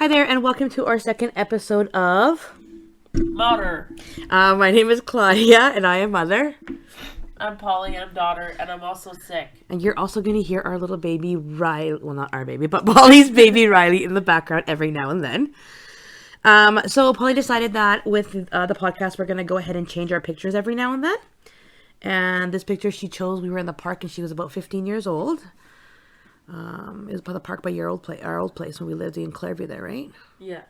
there, and welcome to our second episode of Maughter. My name is Claudia, and I am mother. I'm Polly, I'm daughter, and I'm also sick. And you're also going to hear our little baby Riley, well, not our baby, but Polly's baby Riley in the background every now and then. So Polly decided that with the podcast, we're going to go ahead and change our pictures every now and then. And this picture she chose, we were in the park and she was about 15 years old. It was by the park by our old place when we lived in Clairview there, right? Yeah.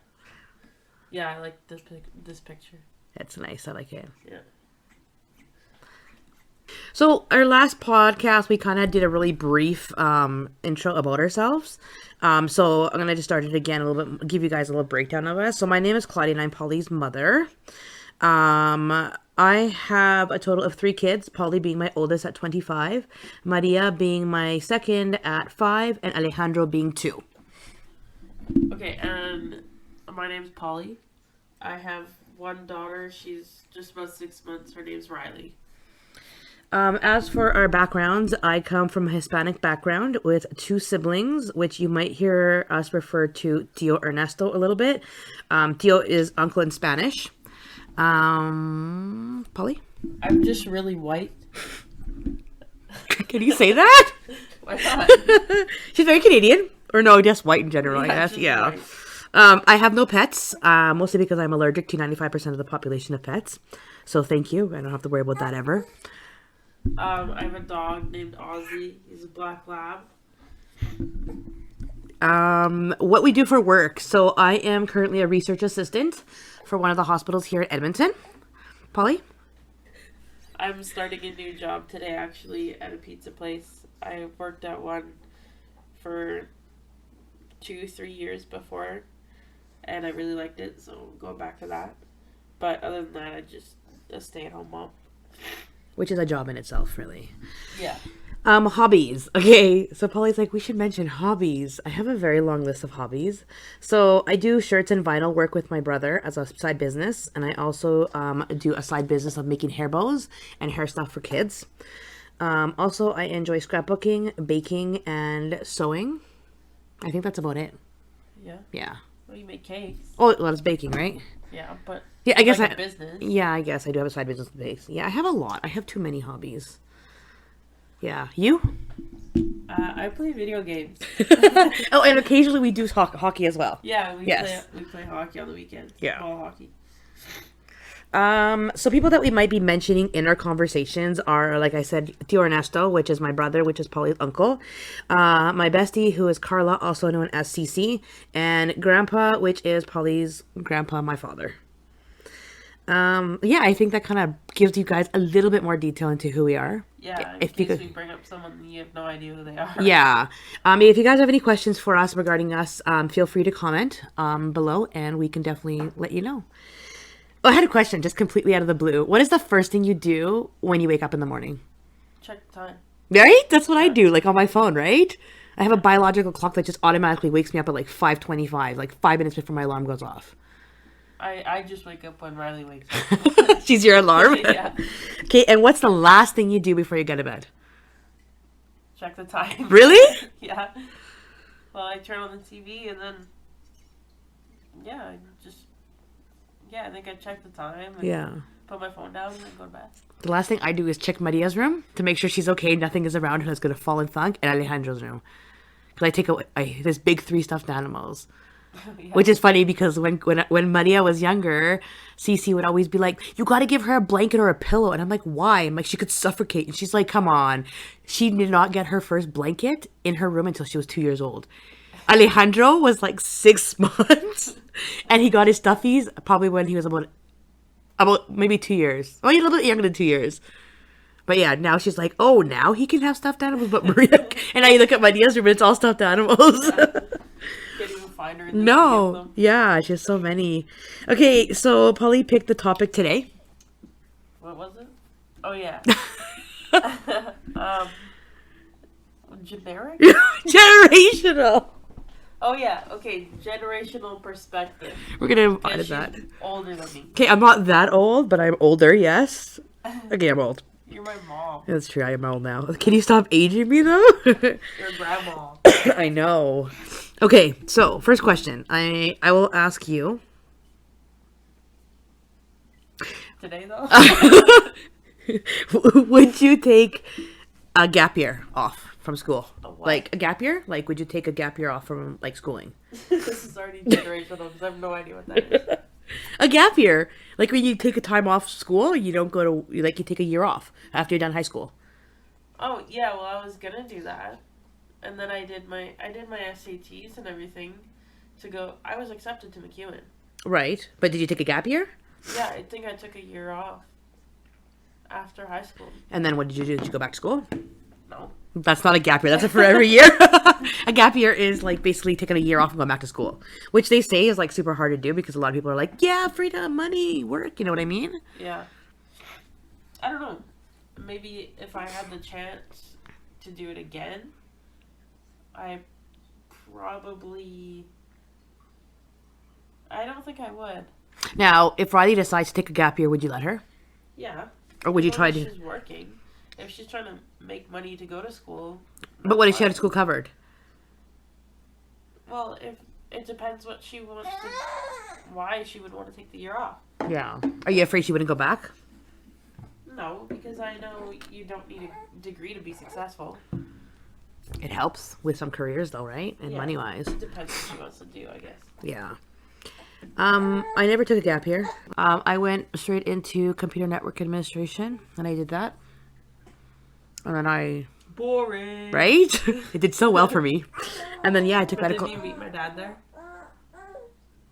Yeah, I like this picture. That's nice. I like it. Yeah. So our last podcast, we kind of did a really brief intro about ourselves. So I'm going to just start it again a little bit, give you guys a little breakdown of us. So my name is Claudia and I'm Polly's mother. I have a total of 3 kids, Polly being my oldest at 25, Maria being my second at 5, and Alejandro being 2. Okay, and my name's Polly. I have one daughter. She's just about 6 months. Her name's Riley. As for our backgrounds, I come from a Hispanic background with 2 siblings, which you might hear us refer to Tío Ernesto a little bit. Tío is uncle in Spanish. Polly? I'm just really white. Can you say that? Why not? She's very Canadian. Or no, just white in general, Yeah, I guess. just Yeah. white. I have no pets, mostly because I'm allergic to 95% of the population of pets. So thank you. I don't have to worry about that ever. I have a dog named Ozzy. He's a black lab. What we do for work. So I am currently a research assistant for one of the hospitals here in Edmonton. Polly? I'm starting a new job today, actually, at a pizza place. I worked at one for 2-3 years before, and I really liked it, so I'm going back to that. But other than that, I just a stay-at-home mom. Which is a job in itself, really. Yeah. Hobbies. Okay, so Polly's like, we should mention hobbies. I have a very long list of hobbies. So I do shirts and vinyl work with my brother as a side business, and I also do a side business of making hair bows and hair stuff for kids. Also, I enjoy scrapbooking, baking, and sewing. I think that's about it. Yeah. Yeah. Well, you make cakes. Oh, well, it's baking, right? Yeah, but Yeah, I guess like a business. Yeah, I guess I do have a side business with base. Yeah, I have a lot. I have too many hobbies. Yeah, you? I play video games. Oh, and occasionally we do hockey as well. Yeah, we Yes. play hockey on the weekends. Yeah. Ball hockey. So people that we might be mentioning in our conversations are, like I said, Tío Ernesto, which is my brother, which is Polly's uncle. My bestie, who is Carla, also known as Cece, and Grandpa, which is Polly's grandpa, my father. Yeah, I think that kind of gives you guys a little bit more detail into who we are. Yeah, in If you case could- we bring up someone you have no idea who they are. Yeah. If you guys have any questions for us regarding us, feel free to comment below, and we can definitely let you know. Oh, I had a question, just completely out of the blue. What is the first thing you do when you wake up in the morning? Check the time. Right? That's what I do, like on my phone, right? I have a biological clock that just automatically wakes me up at like 5:25, like 5 minutes before my alarm goes off. I just wake up when Riley wakes up. She's your alarm? Yeah. Okay, and what's the last thing you do before you go to bed? Check the time. Really? Yeah. Well, I turn on the TV and then, I think I check the time and Yeah. put my phone down and then go to bed. The last thing I do is check Maria's room to make sure she's okay, nothing is around her that's going to fall and thunk, and Alejandro's room. Because I take away this big 3 stuffed animals. Yeah. Which is funny because when Maria was younger, Cece would always be like, you got to give her a blanket or a pillow. And I'm like, why? I'm like, she could suffocate. And she's like, come on. She did not get her first blanket in her room until she was 2 years old. Alejandro was like 6 months. And he got his stuffies probably when he was about maybe 2 years. Oh, he's a little bit younger than 2 years. But yeah, now she's like, oh, now he can have stuffed animals. But Maria, and I look at Maria's room and it's all stuffed animals. Can't even find her in the sea of No. them. Yeah, she has so many. Okay, so Polly picked the topic today. What was it? Oh, yeah. Generic? Generational. Oh, yeah. Okay, generational perspective. We're going to Yeah, add she's that. older than me. Okay, I'm not that old, but I'm older, yes. Okay, I'm old. You're my mom. That's true, I am old now. Can you stop aging me, though? You're grandma. I know. Okay, so first question. I will ask you. Today, though? Would you take a gap year off from school? A what? Like a gap year? Like would you take a gap year off from like schooling? This is already generational because I have no idea what that is. A gap year, like when you take a time off school, you don't go to like you take a year off after you're done high school. Oh yeah, well I was gonna do that, and then I did my SATs and everything to go. I was accepted to McEwen. Right. But did you take a gap year? Yeah, I think I took a year off after high school. And then what did you do? Did you go back to school? No. That's not a gap year. That's a forever year. A gap year is like basically taking a year off and going back to school, which they say is like super hard to do because a lot of people are like, yeah, freedom, money, work. You know what I mean? Yeah. I don't know. Maybe if I had the chance to do it again, I probably. I don't think I would. Now, if Riley decides to take a gap year, would you let her? Yeah. Or would you As try long as to? she's working. If she's trying to make money to go to school. But what if she fine. had school covered? Well, if it depends what she wants to, why she would want to take the year off. Yeah. Are you afraid she wouldn't go back? No, because I know you don't need a degree to be successful. It helps with some careers though, right? And Yeah. money wise. Depends what she wants to do, I guess. Yeah. I never took a gap year. I went straight into computer network administration, and I did that. And then Boring. right? It did so well for me. And then I took But medical. did you meet my dad there?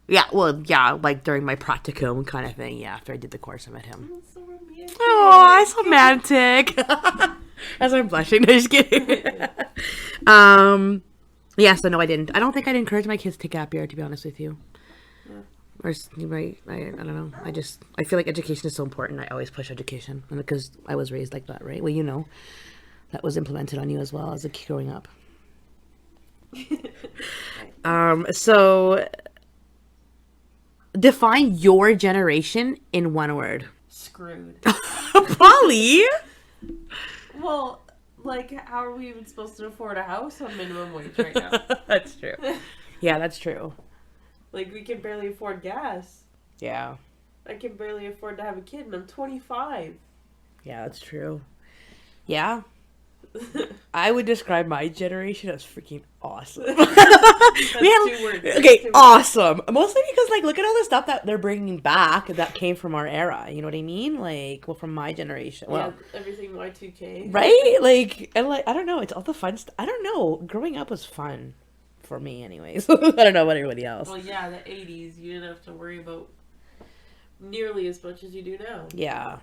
Yeah, well, like during my practicum kind of thing. Yeah, after I did the course, I met him. That's so romantic. Oh, it's romantic. As I'm blushing, no, just kidding. Yeah, so no, I didn't. I don't think I'd encourage my kids to take gap year, to be honest with you. Or you might, I don't know. I feel like education is so important. I always push education, and because I was raised like that, right? Well, you know, that was implemented on you as well as a kid growing up. So define your generation in one word. Screwed. Polly. Well, like, how are we even supposed to afford a house on minimum wage right now? That's true. Yeah, that's true. Like, we can barely afford gas. Yeah. I can barely afford to have a kid, and I'm 25. Yeah, that's true. Yeah. I would describe my generation as freaking awesome. That's 2 words. Okay, 2 words. awesome. Mostly because, like, look at all the stuff that they're bringing back that came from our era. You know what I mean? Like, well, from my generation. Well, Yeah, everything Y2K. right? Like, and like, I don't know. It's all the fun stuff. I don't know. Growing up was fun for me, anyways. I don't know about everybody else. Well, yeah, the 80s, you didn't have to worry about nearly as much as you do now. Yeah.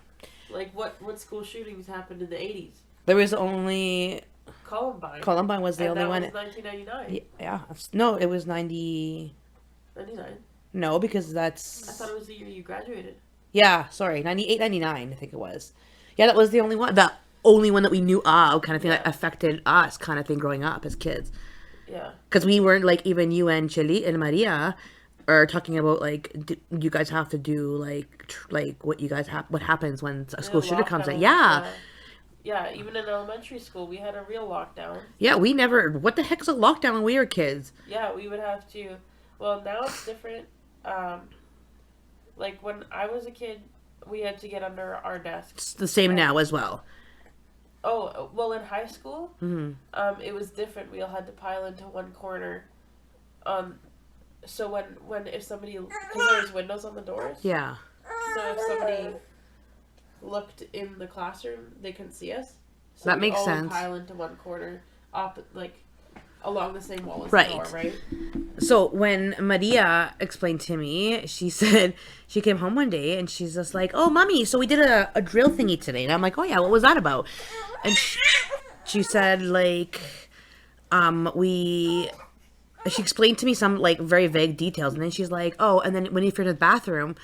Like, what school shootings happened in the 80s? There was only Columbine. Columbine was the And only one. that was 1999. Yeah. No, it was 90. 99. No, because I that's thought it was the year you graduated. yeah. Sorry, 98, 99. I think it was. Yeah, that was the only one. The only one that we knew of, kind of thing, that Yeah. affected us, kind of thing, growing up as kids. Yeah. Because we weren't like even you and Chili and Maria are talking about like you guys have to do like what you guys have what happens when a school shooter comes in. Lockdown, Yeah. Yeah, even in elementary school, we had a real lockdown. Yeah, we never. What the heck's a lockdown when we were kids? Yeah, we would have to. Well, now it's different. Like when I was a kid, we had to get under our desks. It's the same now as well. Oh, well, in high school, Mm-hmm. it was different. We all had to pile into one corner. So when if somebody, because there's windows on the doors. Yeah. So if somebody looked in the classroom, they couldn't see us. So That we makes all sense. pile into one corner, like along the same wall as Right. the door, right? So when Maria explained to me, she said she came home one day and she's just like, "Oh, mommy, so we did a drill thingy today." And I'm like, "Oh yeah, what was that about?" And she said like, she explained to me some like very vague details, and then she's like, "Oh, and then when you're in the bathroom,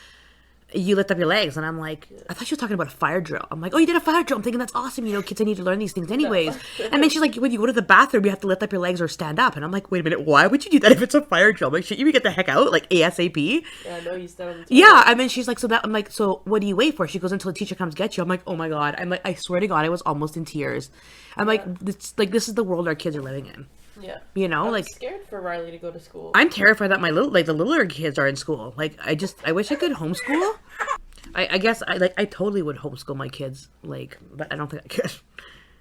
you lift up your legs." And I'm like, I thought she was talking about a fire drill. I'm like, "Oh, you did a fire drill." I'm thinking that's awesome. You know, kids, they need to learn these things anyways. And then she's like, "When you go to the bathroom, you have to lift up your legs or stand up." And I'm like, "Wait a minute, why would you do that if it's a fire drill? Like, should you get the heck out, like ASAP?" Yeah, I know you stand on the toilet. Yeah. And then she's like, I'm like, "So what do you wait for?" She goes, "Until the teacher comes get you." I'm like, "Oh my God." I'm like, I swear to God, I was almost in tears. I'm like, this is the world our kids are living in. Yeah. You know, I'm like scared for Riley to go to school. I'm terrified that the littler kids are in school. Like I wish I could homeschool. I guess I totally would homeschool my kids, like, but I don't think I could.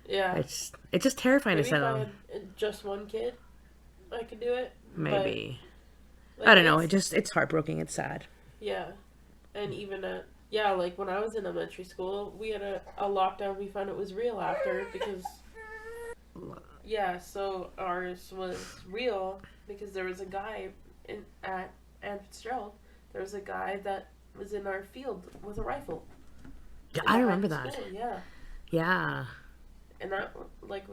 Yeah. It's just terrifying to Maybe set if I on. had just one kid, I could do it. But Maybe. I like don't know. It's heartbreaking. It's sad. yeah, and even yeah, like when I was in elementary school, we had a lockdown. We found it was real after because yeah, so ours was real because there was a guy at Ann Fitzgerald. There was a guy that was in our field with a rifle. Yeah, In I the remember high that. school, yeah, Yeah. and that like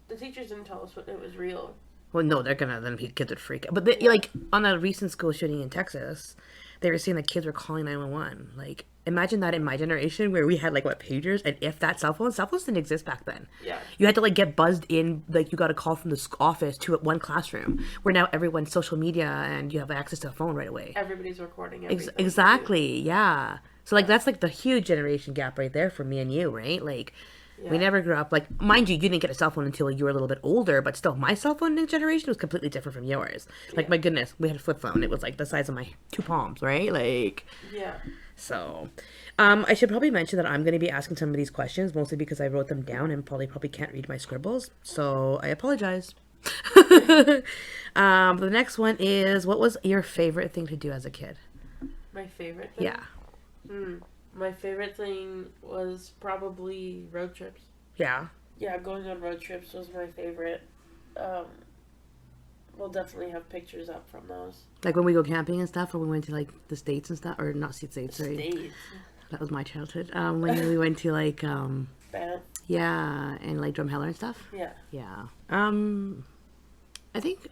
the teachers didn't tell us what it was real. Well, no, they're gonna then kids would freak out. But they, Yeah. like on a recent school shooting in Texas, they were saying that kids were calling 911. Like, imagine that in my generation where we had like what pagers, and if that cell phones didn't exist back then. Yeah. You had to like get buzzed in, like you got a call from the office to one classroom. Where now everyone's social media and you have access to a phone right away. Everybody's recording everything. Exactly, yeah. So like that's like the huge generation gap right there for me and you, right? Like. Yeah. We never grew up, like, mind you, you didn't get a cell phone until you were a little bit older, but still, my cell phone generation was completely different from yours. Like, Yeah. my goodness, we had a flip phone. It was, like, the size of my two palms, right? Like, Yeah. so. I should probably mention that I'm going to be asking some of these questions, mostly because I wrote them down and probably can't read my scribbles. So, I apologize. The next one is, what was your favorite thing to do as a kid? My favorite thing? Yeah. My favorite thing was probably road trips. Yeah. Yeah, going on road trips was my favorite. We'll definitely have pictures up from those. Like when we go camping and stuff, or we went to, like, the States and stuff, or not States, sorry. States. That was my childhood. When we went to, like, Banff. yeah, and like Drumheller and stuff. Yeah. Yeah. I think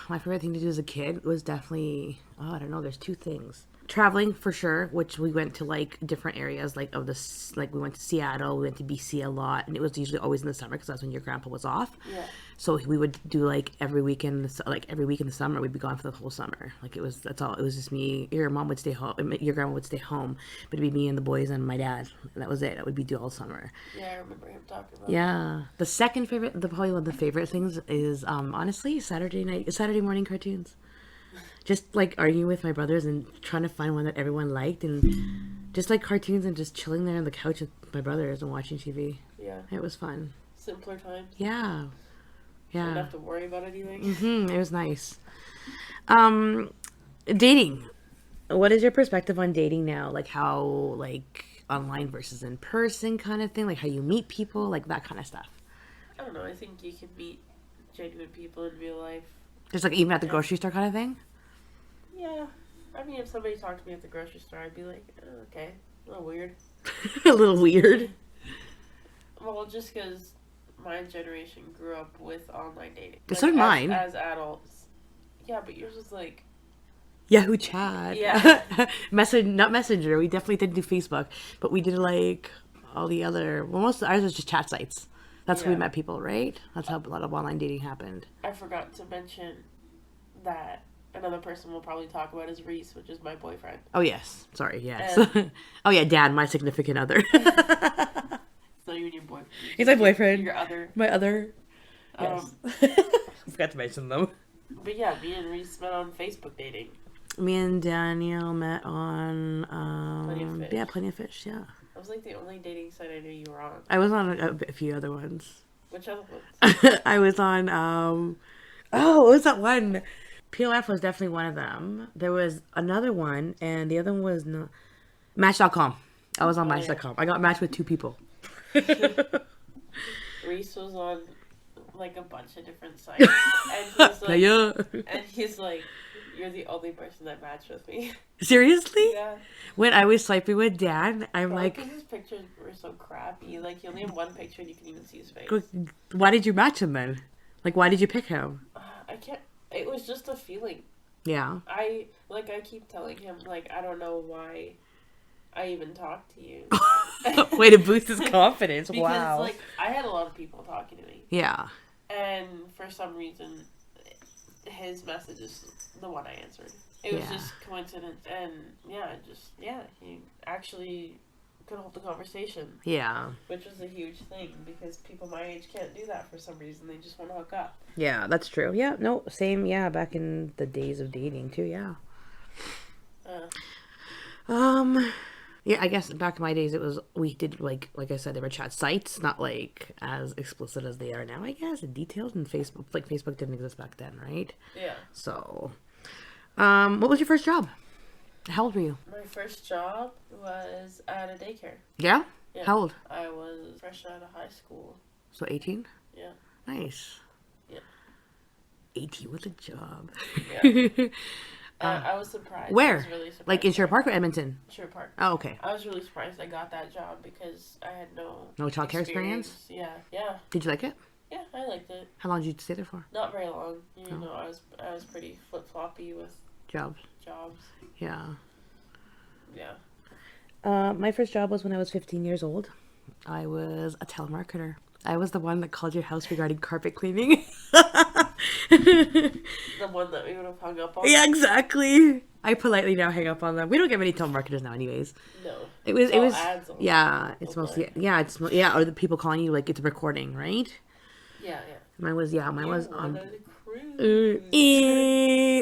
my favorite thing to do as a kid was definitely, I don't know, there's two things. Traveling for sure, which we went to like different areas, like like we went to Seattle, we went to BC a lot, and it was usually always in the summer because that's when your grandpa was off. Yeah. So we would do like every weekend, like every week in the summer, we'd be gone for the whole summer. Like that's all. It was just me. Your mom would stay home. Your grandma would stay home, but it'd be me and the boys and my dad. And that was it. That would be do all summer. Yeah, I remember him talking about Yeah. The second favorite, probably one of the favorite things is honestly Saturday morning cartoons. Just like arguing with my brothers and trying to find one that everyone liked, and just like cartoons and just chilling there on the couch with my brothers and watching TV. Yeah. It was fun. Simpler times. Yeah. Didn't Yeah. have to worry about anything. It was nice. Dating. What is your perspective on dating now? Like how like online versus in person kind of thing? Like how you meet people, like that kind of stuff. I don't know. I think you can meet genuine people in real life. Just like even at the grocery store kind of thing? Yeah. I mean, if somebody talked to me at the grocery store, I'd be like, oh, okay, a little weird. A little weird. Well, just because my generation grew up with online dating. So did mine. As adults. Yeah, but yours was like... Yahoo chat. Yeah. Not Messenger. We definitely didn't do Facebook. But we did like all the other... Well, most of ours was just chat sites. That's how we met people, right? That's how a lot of online dating happened. I forgot to mention that another person we'll probably talk about is Reese, which is my boyfriend. Oh, yes. Sorry, yes. Oh, yeah, Dan, my significant other. So you're your boyfriend. He's my boyfriend. Your other. My other. Yes. Forgot to mention them. But yeah, me and Reese met on Facebook dating. Me and Daniel met on... Plenty of Fish. Yeah, Plenty of Fish, yeah. That was like the only dating site I knew you were on. I was on a few other ones. Which other ones? I was on, what was that one? POF was definitely one of them. There was another one, and the other one was Match.com. I was on Match.com. I got matched with 2 people. Reese was on like a bunch of different sites. And he's like, you're the only person that matched with me. Seriously? Yeah. When I was swiping with Dan, I'm like... Because his pictures were so crappy. Like, you only have one picture and you can even see his face. Why did you match him then? Like, why did you pick him? I can't... It was just a feeling. Yeah. I keep telling him, like, I don't know why I even talked to you. Way to boost his confidence. Because, wow. like, I had a lot of people talking to me. Yeah. And for some reason, his message is the one I answered. It was just coincidence. And, he actually could hold the conversation, Yeah. which was a huge thing because people my age can't do that for some reason. They just want to hook up. Yeah, that's true. Yeah, no, same. Yeah, back in the days of dating too. Yeah. Uh, Um. Yeah, I guess back in my days, it was we did like I said, there were chat sites, not like as explicit as they are now. I guess and detailed, and Facebook like Facebook didn't exist back then, right? yeah. So, what was your first job? How old were you? My first job was at a daycare. Yeah. Yeah. How old? I was fresh out of high school. So 18. Yeah. Nice. Yeah. 18 with a job. Yeah. I was surprised. I Where? was really surprised. Like in Sherwood Park or Edmonton? Sherwood Park. Oh, okay. I was really surprised I got that job because I had no childcare experience? Yeah, yeah, Did you like it? yeah. I liked it. How long did you stay there for? Not very long. You Oh. know, I was pretty flip floppy with Jobs. jobs. Yeah. Yeah. My first job was when I was 15 years old. I was a telemarketer. I was the one that called your house regarding carpet cleaning. The one that we would have hung up on. Yeah, exactly. I politely now hang up on them. We don't get many telemarketers now, anyways. No. It was. It's It all was. ads on Yeah, it's online. mostly. Yeah, it's yeah, or the people calling you like it's a recording, right? Yeah, yeah. Mine was. Yeah, mine was You on. wanted a cruise.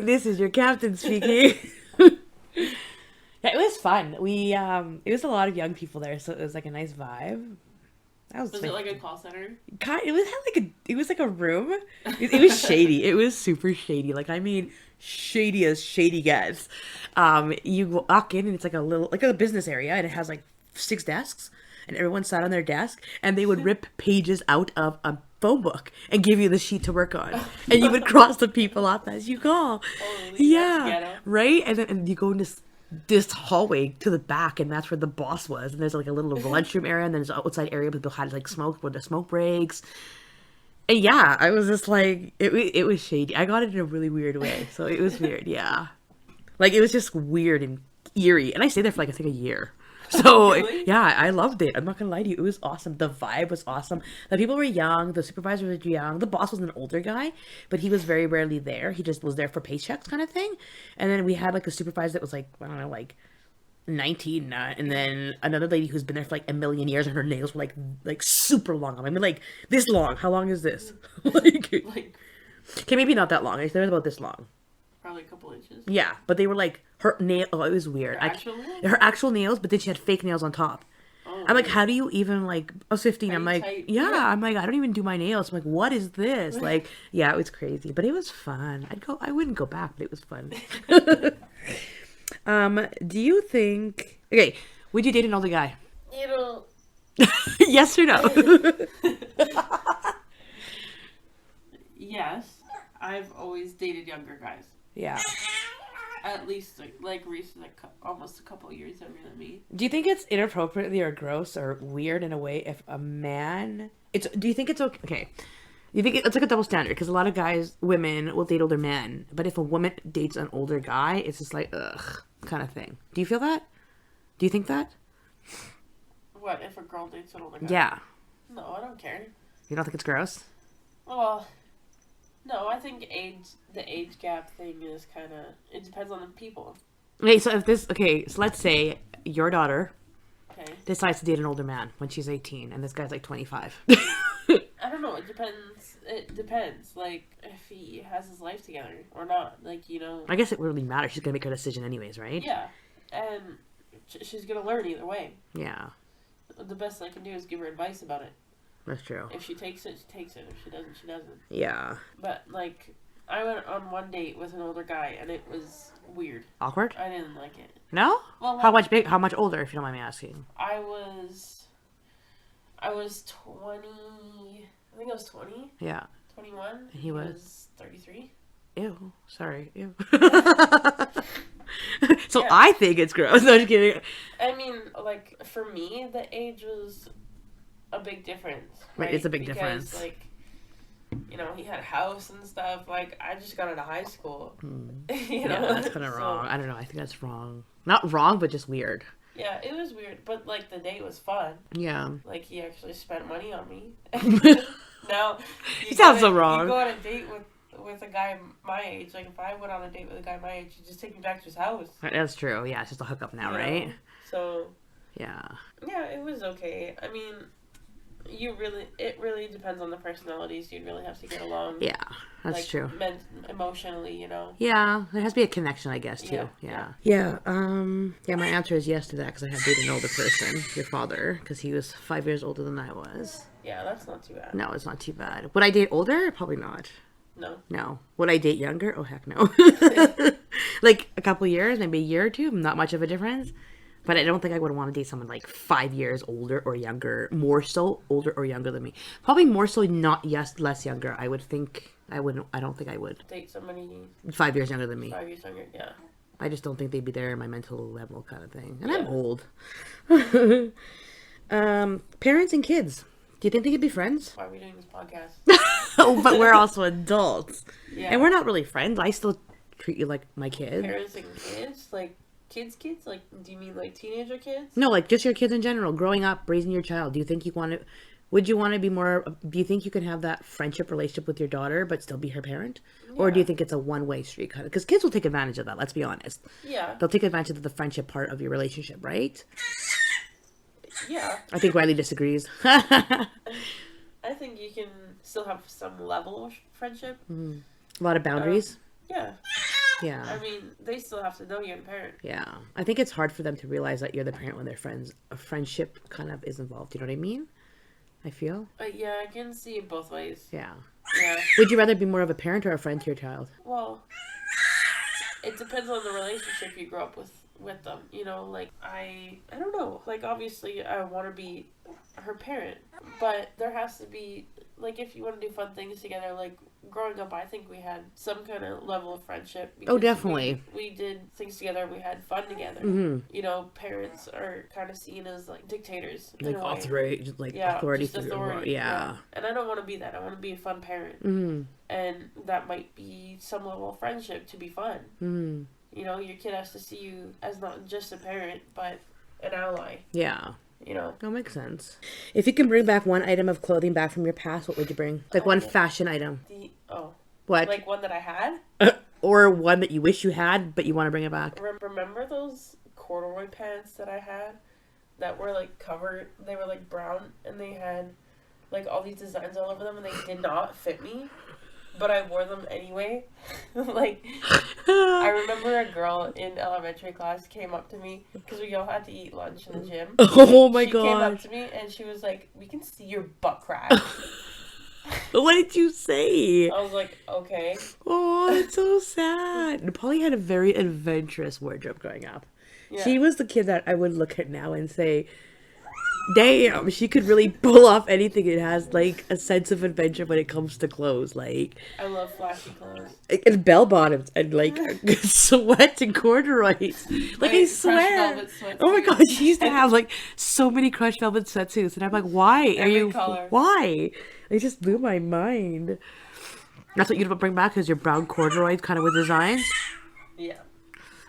This is your captain speaking. Yeah, it was fun. We it was a lot of young people there, so it was like a nice vibe. That was Was it like a call center? it was it was like a room. It was shady. It was super shady. Like I mean, shady as shady gets. You walk in and it's like a business area, and it has like 6 desks, and everyone sat on their desk, and they would rip pages out of a phone book and give you the sheet to work on, and you would cross the people off as you call. Holy, Yeah, that's ghetto. right. And you go in this hallway to the back, and that's where the boss was. And there's like a little lunchroom area, and then there's an outside area where people had like smoke where the smoke breaks. And yeah, I was just like, it was shady. I got it in a really weird way, so it was weird. Yeah, like it was just weird and eerie. And I stayed there for like I think a year. So Really? yeah, I loved it. I'm not gonna lie to you, it was awesome. The vibe was awesome. The people were young. The supervisor was young. The boss was an older guy, but he was very rarely there. He just was there for paychecks, kind of thing. And then we had like a supervisor that was like I don't know, like 19, and then another lady who's been there for like a million years, and her nails were like super long. I mean, like this long. How long is this? Like, Like okay, maybe not that long. They were about this long. probably a couple inches. Yeah, but they were like her nail. Oh, it was weird. Her actual nails? Her actual nails, but then she had fake nails on top. Oh, I'm like, how do you even like? I was 15. I'm like, tight. yeah. Yeah. I'm like, I don't even do my nails. I'm like, what is this? Like, yeah, it was crazy, but it was fun. I wouldn't go back, but it was fun. Do you think? Okay, would you date an older guy? You know, Yes or no? yes. I've always dated younger guys. Yeah. At least like recent, almost a couple years younger than me. Do you think it's inappropriately or gross or weird in a way if a man? Do you think it's okay? Okay. You think it's like a double standard because a lot of women will date older men, but if a woman dates an older guy, it's just like ugh kind of thing. Do you feel that? Do you think that? What if a girl dates an older guy? Yeah. No, I don't care. You don't think it's gross? Well, no, I think the age gap thing is kind of. It depends on the people. Okay, so let's say your daughter Okay. decides to date an older man when she's 18, and this guy's like 25. I don't know. It depends. It depends. Like if he has his life together or not. Like I guess it really matters. She's gonna make her decision anyways, right? Yeah, and she's gonna learn either way. Yeah, The best I can do is give her advice about it. that's true. If she takes it, she takes it. If she doesn't, she doesn't. Yeah. But like, I went on one date with an older guy, and it was weird. Awkward? I didn't like it. No? Well, How much older, if you don't mind me asking? I was 20. I think I was 20, Yeah. 21. He was 33. Ew. Sorry. Ew. So Yeah. I think it's gross. No, I'm just kidding. I mean, like for me, the age was a big difference. Right, it's a big Because, difference. Like, he had a house and stuff. Like, I just got out of high school. Yeah, that's kind of So, wrong. I don't know. I think that's wrong. Not wrong, but just weird. Yeah, it was weird, but like the date was fun. Yeah. Like he actually spent money on me. Now, You sound so wrong. You go on a date with a guy my age. Like if I went on a date with a guy my age, he'd just take me back to his house. That's true. Yeah, it's just a hookup now, you know? right? So, Yeah. Yeah, it was okay. I mean, it really depends on the personalities. You'd really have to get along, Yeah, that's like, true. emotionally, you know? Yeah, there has to be a connection, I guess, Yeah, too. yeah. Yeah. Yeah, yeah, my answer is yes to that because I have dated an older person, your father, because he was 5 years older than I was. Yeah, that's not too bad. No, it's not too bad. Would I date older? Probably not. No. No. Would I date younger? Oh, heck no. Like a couple years, maybe a year or two, not much of a difference. But I don't think I would want to date someone like 5 years older or younger, more so older or younger than me. Probably more so, not yes, less younger. I would think I wouldn't. I don't think I would. Date somebody 5 years younger than me. 5 years younger, yeah. I just don't think they'd be there in my mental level, kind of thing. And Yeah. I'm old. Parents and kids. Do you think they could be friends? Why are we doing this podcast? Oh, but we're also adults, Yeah. and we're not really friends. I still treat you like my kid. Parents and kids? Like, kids? Like, do you mean, like, teenager kids? No, like just your kids in general, growing up, raising your child. Do you think you want to? Would you want to be more? Do you think you can have that friendship relationship with your daughter, but still be her parent, or do you Yeah. think it's a one-way street kind of? Because kids will take advantage of that. Let's be honest. Yeah. They'll take advantage of the friendship part of your relationship, right? Yeah. I think Riley disagrees. I think you can still have some level of friendship. A lot of boundaries. Yeah. Yeah. I mean, they still have to know you're the parent. Yeah. I think it's hard for them to realize that you're the parent when they're friends. A friendship kind of is involved. You know what I mean? I feel. But yeah, I can see it both ways. Yeah. Yeah. Would you rather be more of a parent or a friend to your child? Well, it depends on the relationship you grow up with them. You know, like, I don't know. Like, obviously, I want to be her parent, but there has to be, like, if you want to do fun things together, like, growing up, I think we had some kind of level of friendship. Oh, because definitely. We did things together. We had fun together. Mm-hmm. You know, parents are kind of seen as, like, dictators. Like in a way. authority, Yeah, authority. just figure. authority. Yeah. And I don't want to be that. I want to be a fun parent. Mm-hmm. And that might be some level of friendship to be fun. Mm-hmm. You know, your kid has to see you as not just a parent, but an ally. Yeah. You know? That makes sense. If you can bring back one item of clothing back from your past, what would you bring? Like one fashion item. Like What? one that I had? Or one that you wish you had, but you want to bring it back. Remember those corduroy pants that I had? That were, like, covered, they were, like, brown, and they had, like, all these designs all over them, and they did not fit me. But I wore them anyway. Like, I remember a girl in elementary class came up to me, because we all had to eat lunch in the gym. Oh my She came up god. to me, and she was like, "We can see your butt crack." What did you say? I was like, "Okay." Oh, it's so sad. Polly had a very adventurous wardrobe growing up. Yeah. She was the kid that I would look at now and say, damn, she could really pull off anything. It has, like, a sense of adventure when it comes to clothes. Like, I love flashy clothes. and bell bottoms and, like, sweats and corduroys. Like, I Crushed swear. velvet sweatsuit. Oh my god, she used to have, like, so many crushed velvet sweatsuits. And I'm like, why? Every color. Why? It just blew my mind. That's what you'd bring back, is your brown corduroys kind of with designs. Yeah.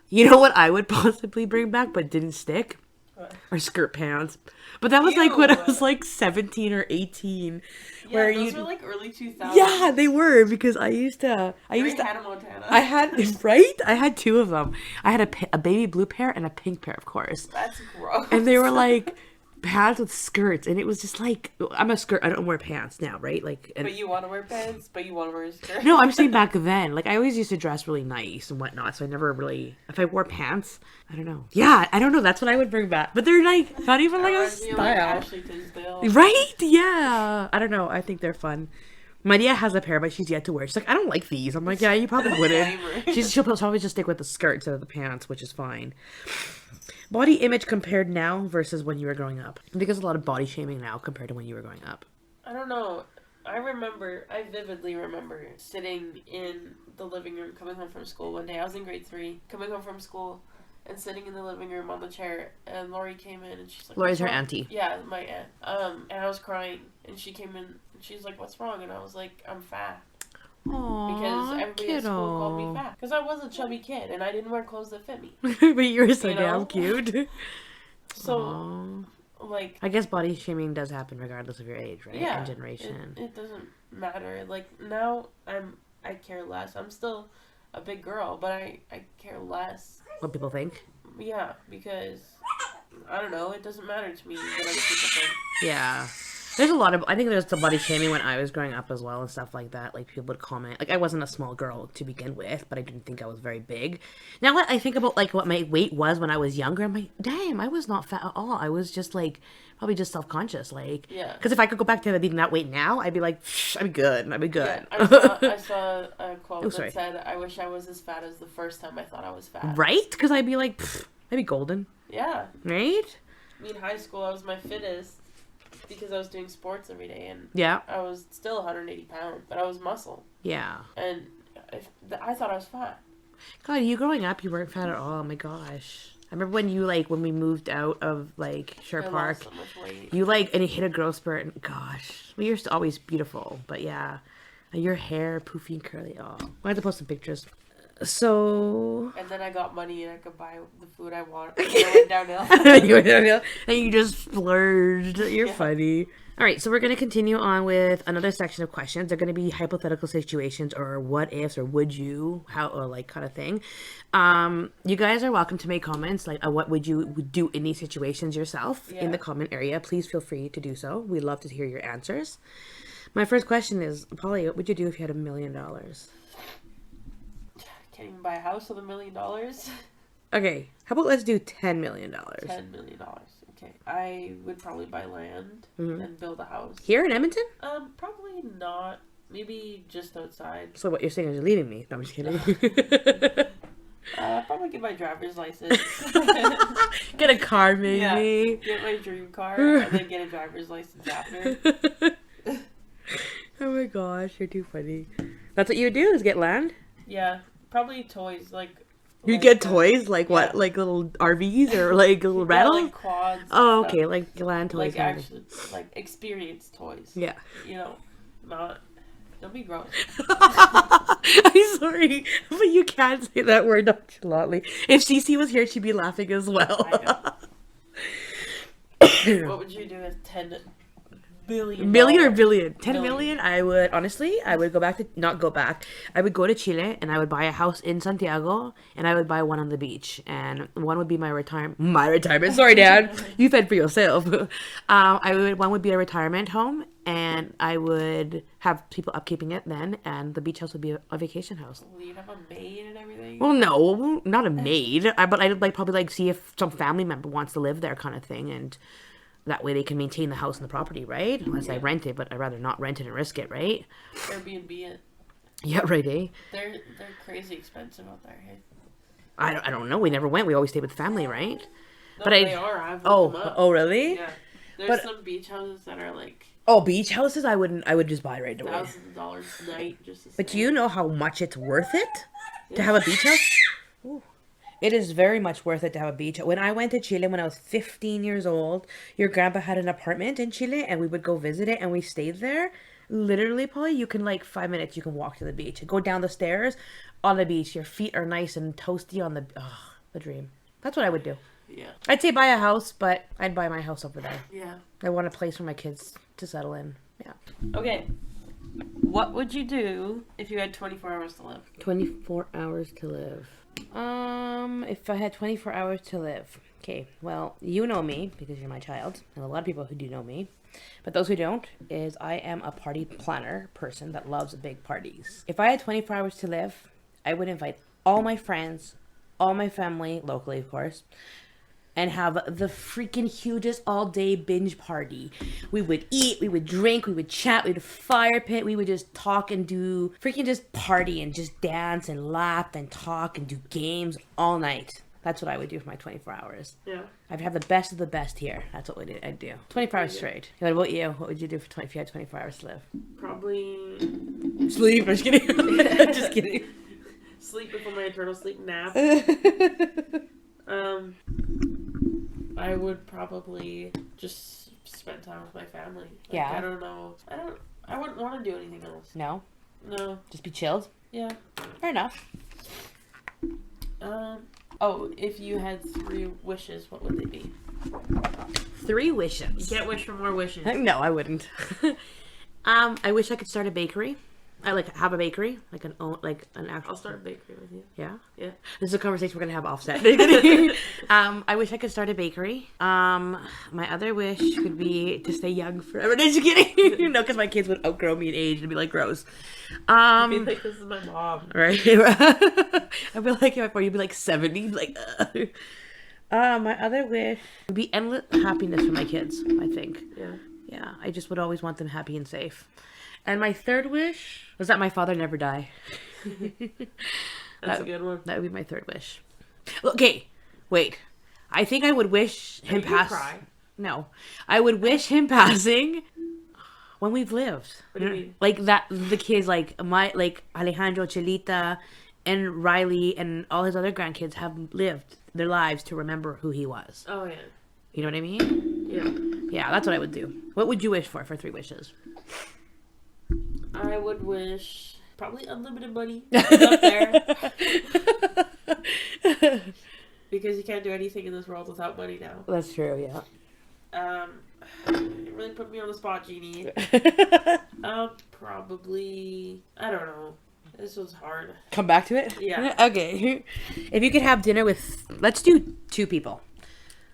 You know what I would possibly bring back but didn't stick? What? Or skirt pants. But that was like when I Ew. was like 17 or 18. Yeah, where those you were like early 2000s. Yeah, they were, because I used to Hannah Montana. I had right? I had two of them. I had a baby blue pair and a pink pair, of course. That's gross. And they were like pants with skirts, and it was just like, I'm a skirt. I don't wear pants now, right? Like, and But you want to wear pants, but you want to wear a skirt. no, I'm saying back then. Like, I always used to dress really nice and whatnot, so I never really... If I wore pants, I don't know. Yeah, I don't know. That's what I would bring back. But they're, like, not even, like, a Reminds me of, like, style. Ashley Tisdale. Right? Yeah. I don't know. I think they're fun. Maria has a pair, but she's yet to wear. She's like, I don't like these. I'm like, yeah, you probably wouldn't. She'll probably just stick with the skirt instead of the pants, which is fine. Body image compared now versus when you were growing up. I think there's a lot of body shaming now compared to when you were growing up. I don't know. I vividly remember sitting in the living room coming home from school one day. I was in grade 3, coming home from school and sitting in the living room on the chair, and Lori came in and she's like, Lori's "What's her wrong?" auntie. Yeah, my aunt. And I was crying, and she came in and she's like, "What's wrong?" And I was like, "I'm fat." Aww, Because everybody at school called me fat. Because I was a chubby kid and I didn't wear clothes that fit me. But you were so You damn know? cute. So, Aww. like, I guess body shaming does happen regardless of your age, right? yeah, And generation. it doesn't matter. Like, now I care less. I'm still a big girl, but I care less. What people think. Yeah, because I don't know. It doesn't matter to me what other people think. Yeah. There's a lot of, I think there's the body shaming when I was growing up as well and stuff like that. Like, people would comment. Like, I wasn't a small girl to begin with, but I didn't think I was very big. Now that I think about, like, what my weight was when I was younger, I'm like, damn, I was not fat at all. I was just, like, probably just self-conscious. Like, Yeah. because if I could go back to being that weight now, I'd be like, I'd be good. I'd be good. Yeah, I saw a quote sorry. that said, "I wish I was as fat as the first time I thought I was fat." Right? Because I'd be like, I'd be golden. Yeah. Right? I mean, high school, I was my fittest because I was doing sports every day, and Yeah. I was still 180 pounds, but I was muscle, Yeah. and I thought I was fat. God, you growing up, you weren't fat at all. Oh my gosh. I remember when you, like, when we moved out of, like, Sher I Park, lost so much weight. you, like, and it hit a growth spurt, and gosh. Well, you're always beautiful, but yeah. Your hair, poofy and curly. Oh, I have to post some pictures. So... And then I got money and I could buy the food I want. And I went downhill. and you just splurged. You're Yeah. funny. All right, so we're going to continue on with another section of questions. They're going to be hypothetical situations or what ifs or would you, how, or like kind of thing. You guys are welcome to make comments like what would you do in these situations yourself in the comment area. Please feel free to do so. We'd love to hear your answers. My first question is, Polly, what would you do if you had $1 million? Can't even buy a house with $1 million. Okay, how about let's do $10 million? $10 million. Okay, I would probably buy land and build a house. Here in Edmonton? Probably not. Maybe just outside. So what you're saying is you're leaving me? No, I'm just kidding. Probably get my driver's license. Get a car, maybe. Yeah, get my dream car and then get a driver's license after. Oh my gosh, you're too funny. That's what you would do, is get land? Yeah, probably toys like. You get toys like what, like little RVs or like little rattles? Like quads. Oh, stuff. okay, like land toys. Like actually, like experience toys. Yeah. You know, not. Don't be gross. I'm sorry, but you can't say that word nonchalantly. If Cece was here, she'd be laughing as well. I know. What would you do with $10 billion? Million or billion? 10 Million. million? I would, honestly, I would go back to, not go back. I would go to Chile and I would buy a house in Santiago and I would buy one on the beach. And one would be my retirement. Sorry, Dad. You fed for yourself. One would be a retirement home and I would have people upkeeping it then. And the beach house would be a vacation house. Will you have a maid and everything? Well, no, not a maid. But I'd like probably like see if some family member wants to live there kind of thing. And that way they can maintain the house and the property, right? Unless I rent it, but I'd rather not rent it and risk it, right? Airbnb it. Yeah, right, eh? They're crazy expensive out there, hey? I don't know. We never went. We always stayed with family, right? No, But they are. I've looked them up. Oh, really? Yeah. There's But- some beach houses that are like Oh, beach houses? I would just buy right away. thousands of dollars a night just to But do stay. you know how much it's worth it to have a beach house? Ooh. It is very much worth it to have a beach. When I went to Chile when I was 15 years old, your grandpa had an apartment in Chile and we would go visit it and we stayed there. Literally, Polly, you can like 5 minutes, you can walk to the beach. Go down the stairs on the beach. Your feet are nice and toasty on the dream. That's what I would do. Yeah. I'd say buy a house, but I'd buy my house over there. Yeah. I want a place for my kids to settle in. Yeah. Okay. What would you do if you had 24 hours to live? 24 hours to live. If I had 24 hours to live. Okay, well, you know me because you're my child, and a lot of people who do know me. But those who don't, is I am a party planner person that loves big parties. If I had 24 hours to live, I would invite all my friends, all my family, locally of course, and have the freaking hugest all-day binge party. We would eat, we would drink, we would chat, we would fire pit, we would just talk and do freaking just party and just dance and laugh and talk and do games all night. That's what I would do for my 24 hours. Yeah. I'd have the best of the best here. That's what I'd do. 24 hours straight. What about you? What would you do if you had 24 hours to live? Probably Sleep. I'm just kidding. Just kidding. sleep before my eternal sleep nap. I would probably just spend time with my family. Like, Yeah. I don't know. I wouldn't want to do anything else. No? No. Just be chilled? Yeah. Fair enough. Oh, if you had 3 wishes, what would they be? 3 wishes. You can't wish for more wishes. No, I wouldn't. I wish I could start a bakery. I like have a bakery, like an I'll actual. start a bakery with you. Yeah. Yeah. This is a conversation we're gonna have offset. I wish I could start a bakery. My other wish would be to stay young forever. No, just kidding. No, because my kids would outgrow me in age and be like gross. I feel like this is my mom. Right. I'd be like before you'd be like 70, like. My other wish would be endless happiness for my kids. I think. Yeah. Yeah, I just would always want them happy and safe. And my third wish was that my father never die. That's a good one. That would be my third wish. Okay, wait. I think I would wish him pass. Cry. No, I would wish him passing when we've lived. What do you mean? Like that, the kids, like Alejandro, Chelita, and Riley, and all his other grandkids have lived their lives to remember who he was. Oh yeah. You know what I mean? Yeah. Yeah, that's what I would do. What would you wish for 3 wishes? I would wish probably unlimited money up there. Because you can't do anything in this world without money now. That's true, yeah. It really put me on the spot, Jeannie. Probably, I don't know. This was hard. Come back to it? Yeah. Okay. If you could have dinner with, let's do 2 people.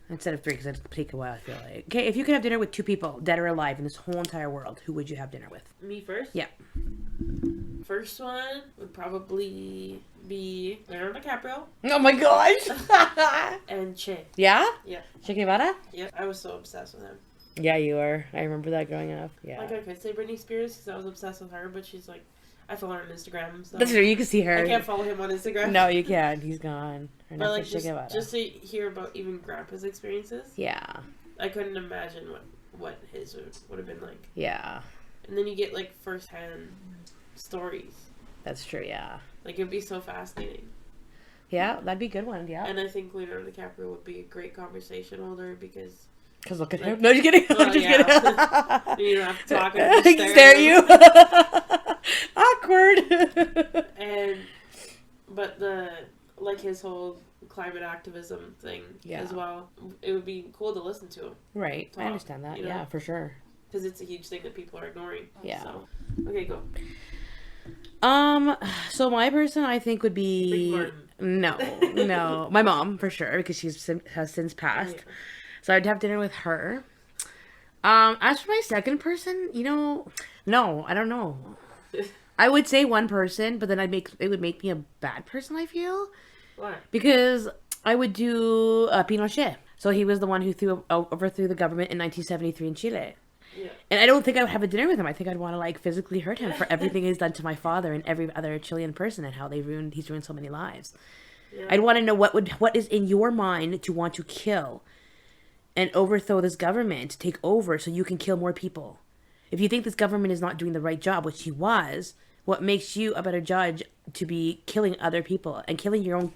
Instead of 3, because it'd take a while, I feel like. Okay, if you could have dinner with 2 people, dead or alive, in this whole entire world, who would you have dinner with? Me first? Yeah. First one would probably be Leonardo DiCaprio Oh my gosh! and Che. Yeah? Yeah. Che Guevara? Yeah. I was so obsessed with him. Yeah, you were. I remember that growing up. Yeah. Like, I could say Britney Spears because I was obsessed with her, but she's like, I follow her on Instagram, so. That's true, you can see her. I can't follow him on Instagram. No, you can't. He's gone. Or But like, Che Guevara. just to hear about even Grandpa's experiences, Yeah. I couldn't imagine what his would have been like. Yeah. And then you get like firsthand stories. That's true, yeah. Like, it'd be so fascinating. Yeah, that'd be a good one, yeah. And I think Leonardo DiCaprio would be a great conversation holder because. Because look at like, him. No, just kidding. Well, I'm just yeah. kidding. You don't have to talk and just Stare at you. Awkward. But his whole climate activism thing as well. It would be cool to listen to him. Right. Talk, I understand that. you know? Yeah, for sure. Because it's a huge thing that people are ignoring. Yeah. So, okay, go. So my person I think would be Big Martin. no, my mom for sure because has since passed. Yeah. So I'd have dinner with her. As for my second person, no, I don't know. I would say one person, but then it would make me a bad person. I feel Why? because I would do Pinochet. So he was the one who overthrew the government in 1973 in Chile. Yeah. And I don't think I would have a dinner with him. I think I'd want to physically hurt him for everything he's done to my father and every other Chilean person and how he's ruined so many lives. Yeah. I'd want to know what is in your mind to want to kill and overthrow this government, take over so you can kill more people. If you think this government is not doing the right job, which he was, what makes you a better judge to be killing other people and killing your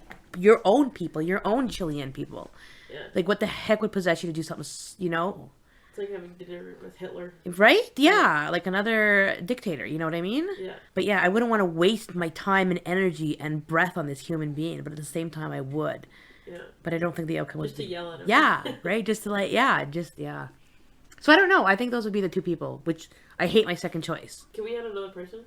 own people, your own Chilean people? Yeah. Like, what the heck would possess you to do something, It's like having dinner with Hitler. Right? Yeah, like another dictator, you know what I mean? Yeah. But yeah, I wouldn't want to waste my time and energy and breath on this human being, but at the same time I would. Yeah. But I don't think the outcome would Just to yell at him. Yeah, right? Just to So I don't know. I think those would be the 2 people, which I hate my second choice. Can we add another person?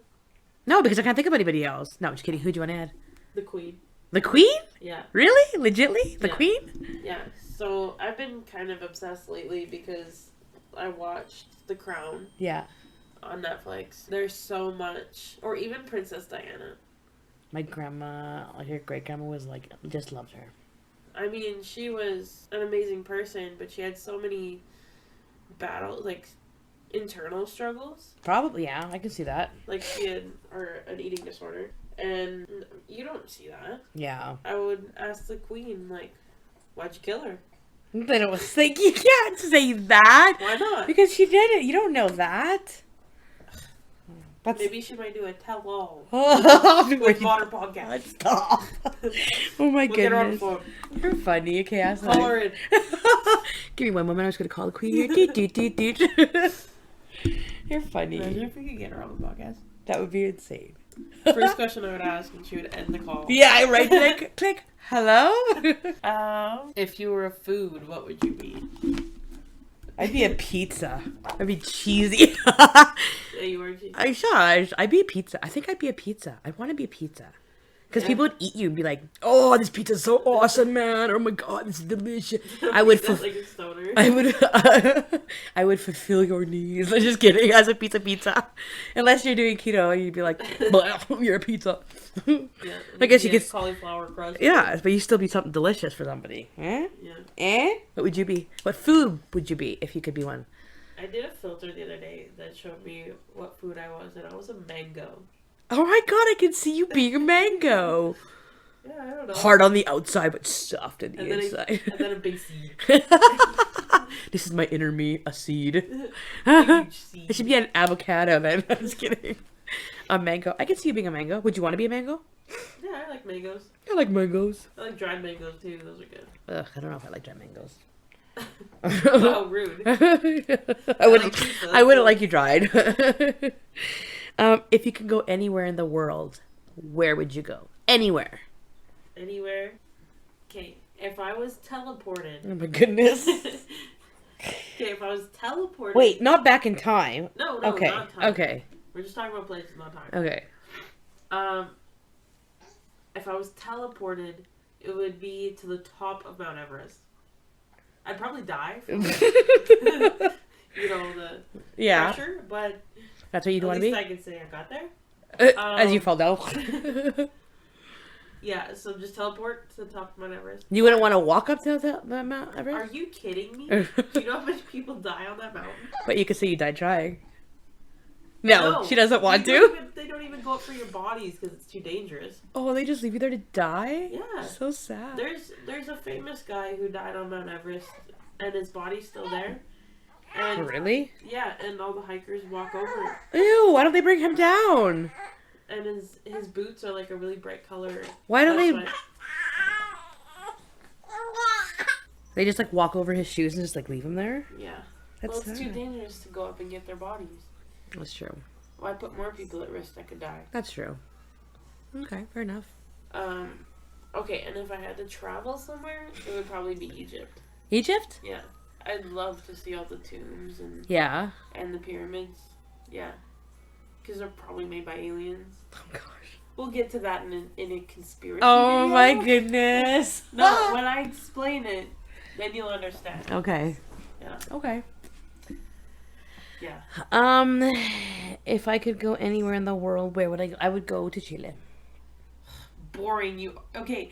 No, because I can't think of anybody else. No, I'm just kidding. Who do you want to add? The Queen. The Queen? Yeah. Really? Legitly? The Yeah. Queen? Yeah. So I've been kind of obsessed lately because I watched The Crown Yeah. on Netflix. There's so much, or even Princess Diana. My grandma, your great grandma was just loved her. I mean, she was an amazing person, but she had so many battles, internal struggles. Probably, yeah. I can see that. Like, she had an eating disorder. And you don't see that. Yeah. I would ask the Queen, why'd you kill her? Then it was you can't say that. Why not? Because she did it. You don't know that. Maybe she might do a tell-all with with Maughter podcast. Stop. Oh my We'll get her on the goodness. phone. You're funny. Okay, ask Call her in. Give me one moment. I was going to call the Queen here. Doot, doot, doot, doot. You're funny. Imagine if we could get her on the podcast. That would be insane. First question I would ask, and she would end the call. Yeah, right. I'd be a pizza. I'd be cheesy. Yeah, you are cheesy. I'd be a pizza. I think I'd be a pizza. I want to be a pizza. Because people would eat you and be like, "Oh, this pizza's so awesome, man! Oh my god, this is delicious." I would, Sound like a stoner. I would, I would fulfill your needs. I'm just kidding. As a pizza, unless you're doing keto, you'd be like, "Blah, you're a pizza." Yeah, I guess you could, cauliflower crust. yeah, but you still be something delicious for somebody. Eh? Yeah. Eh? What would you be? What food would you be if you could be one? I did a filter the other day that showed me what food I was, and I was a mango. Oh my god, I can see you being a mango. Yeah, I don't know. Hard on the outside, but soft on the and then inside. and then a big seed. This is my inner me, a seed. Huge seed. It should be an avocado then. I'm just kidding. A mango. I can see you being a mango. Would you want to be a mango? Yeah, I like mangoes. I like mangoes. I like dried mangoes too. Those are good. Ugh, I don't know if I like dried mangoes. Oh, rude. I wouldn't. pizza, I wouldn't so- like you dried. If you could go anywhere in the world, where would you go? Anywhere. Anywhere. Okay, if I was teleported. Oh my goodness. Okay, if I was teleported. Wait, not back in time. No, Okay. not time. Okay. We're just talking about places, not time. Okay. If I was teleported, it would be to the top of Mount Everest. I'd probably die from, the Yeah. pressure, but That's what you'd at want to least be. I can say I got there. As you fall down. Yeah, so just teleport to the top of Mount Everest. You wouldn't want to walk up to the Mount Are Everest? you kidding me? Do you know how many people die on that mountain? But you could say you died trying. No, she doesn't want You don't to. even- they don't even go up for your bodies because it's too dangerous. Oh, they just leave you there to die? Yeah. So sad. There's a famous guy who died on Mount Everest, and his body's still there. And Really? yeah, and all the hikers walk over it. Ew, why don't they bring him down? And his boots are like a really bright color. Why don't That's they... why- They just like walk over his shoes and just like leave him there? Yeah. That's Well, it's too sad. dangerous to go up and get their bodies. That's true. Why put more people at risk that could die? That's true. Okay, fair enough. Okay, and if I had to travel somewhere, it would probably be Egypt. Egypt? Yeah. I'd love to see all the tombs Yeah. and the pyramids. Yeah. Because they're probably made by aliens. Oh gosh. We'll get to that in a conspiracy Oh video. my goodness. No, when I explain it, then you'll understand. Okay. Yeah. Okay. Yeah. If I could go anywhere in the world, where would I go? I would go to Chile. Boring. You okay?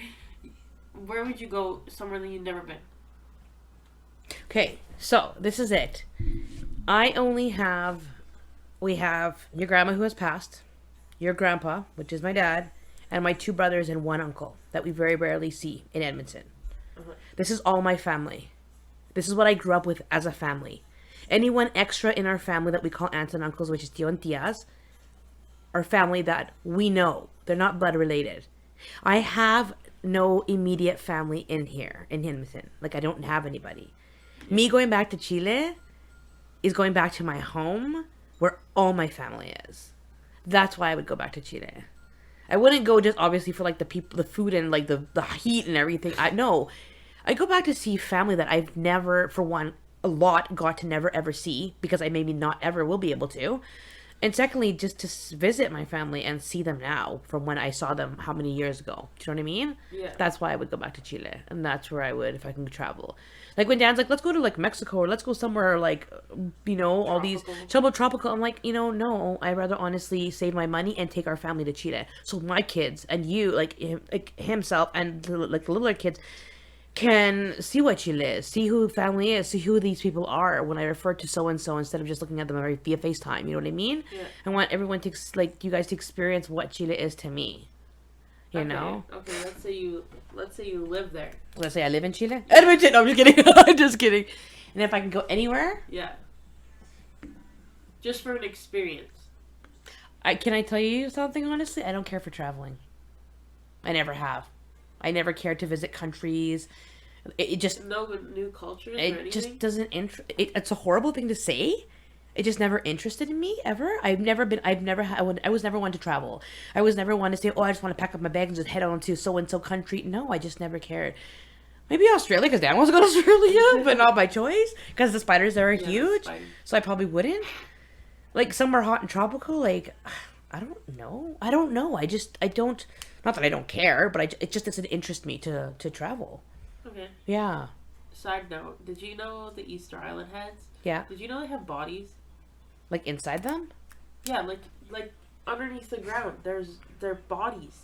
Where would you go? Somewhere that you've never been. Okay, so this is it. We have your grandma who has passed, your grandpa, which is my dad, and my two brothers and one uncle that we very rarely see in Edmonton. Uh-huh. This is all my family. This is what I grew up with as a family. Anyone extra in our family that we call aunts and uncles, which is tío and tías, are family that we know. They're not blood related. I have no immediate family in here, in Edmonton. Like, I don't have anybody. Me going back to Chile is going back to my home where all my family is. That's why I would go back to Chile. I wouldn't go just obviously for like the people, the food and like the heat and everything. I go back to see family that I've never, for one, a lot got to never ever see because I maybe not ever will be able to. And secondly, just to visit my family and see them now from when I saw them how many years ago. Do you know what I mean? Yeah. That's why I would go back to Chile. And that's where I would if I can travel. Like when Dan's like, let's go to like Mexico or let's go somewhere like, all these tropical. I'm like, no, I'd rather honestly save my money and take our family to Chile. So my kids and you, like himself and like the littler kids can see what Chile is, see who family is, see who these people are when I refer to so-and-so instead of just looking at them via FaceTime, you know what I mean? Yeah. I want everyone to, you guys to experience what Chile is to me, you know? Okay, let's say you live there. Let's say I live in Chile. Edmonton! No, I'm just kidding. I'm just kidding. And if I can go anywhere, Yeah. Just for an experience. can I tell you something honestly? I don't care for traveling. I never have. I never cared to visit countries. It just... No new cultures or It anything? just doesn't it's a horrible thing to say. It just never interested in me ever. I was never one to travel. I was never one to say, oh, I just want to pack up my bags and just head on to so and so country. No, I just never cared. Maybe Australia, because Dan wants to go to Australia, but not by choice, because the spiders there are Yeah, huge. spiders. So I probably wouldn't. Like somewhere hot and tropical, like I don't know. I don't know. I don't. Not that I don't care, but it just doesn't interest me to travel. Okay. Yeah. Side note: did you know the Easter Island heads? Yeah. Did you know they have bodies? Like inside them? Yeah, like underneath the ground. There's their bodies.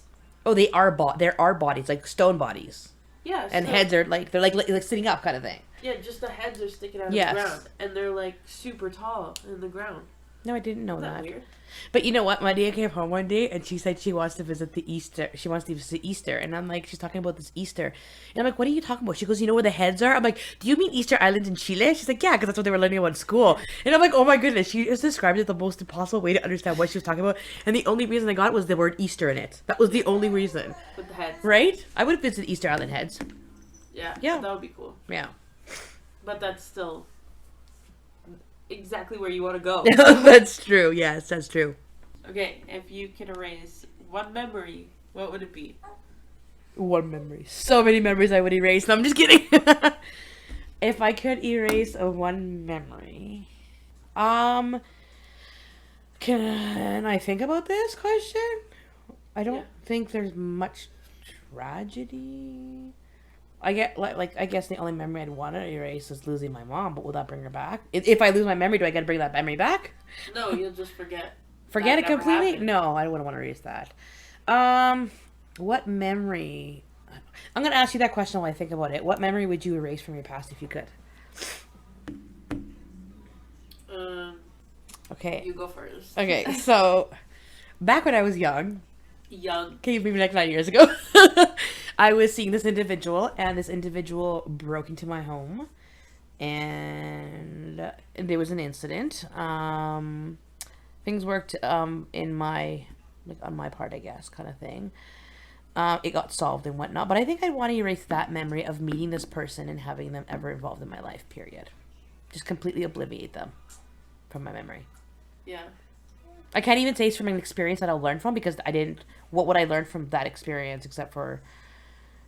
Oh, there are bodies, like stone bodies. Yeah. And so, heads are like they're like sitting up kind of thing. Yeah, just the heads are sticking out Yes. of the ground, and they're like super tall in the ground. No, I didn't know Isn't that that. weird? But you know what? Maria came home one day and she said she wants to visit the Easter. She wants to visit Easter, and I'm like, she's talking about this Easter, and I'm like, what are you talking about? She goes, you know where the heads are? I'm like, do you mean Easter Island in Chile? She's like, yeah, because that's what they were learning about in school. And I'm like, oh my goodness, she just described it the most impossible way to understand what she was talking about, and the only reason I got was the word Easter in it. That was the only reason, With the heads. right? I would have visited Easter Island heads. Yeah. Yeah. That would be cool. Yeah. But that's still exactly where you want to go. That's true. Yes, that's true. Okay, if you could erase one memory, what would it be? One memory. So many memories I would erase. No, I'm just kidding. If I could erase a one memory, can I think about this question? I don't Yeah. think there's much tragedy. I get like I guess the only memory I'd want to erase is losing my mom, but will that bring her back? If I lose my memory, do I got to bring that memory back? No, you'll just forget. Forget That it never completely? happened. No, I wouldn't want to erase that. What memory? I'm gonna ask you that question while I think about it. What memory would you erase from your past if you could? Okay. You go first. Okay, so back when I was young, Young. okay, maybe like 9 years ago, I was seeing this individual, and this individual broke into my home, and there was an incident. Things worked in my on my part, I guess, kind of thing. It got solved and whatnot, but I think I'd want to erase that memory of meeting this person and having them ever involved in my life. Period. Just completely obliviate them from my memory. Yeah. I can't even say it's from an experience that I'll learn from because I didn't. What would I learn from that experience except for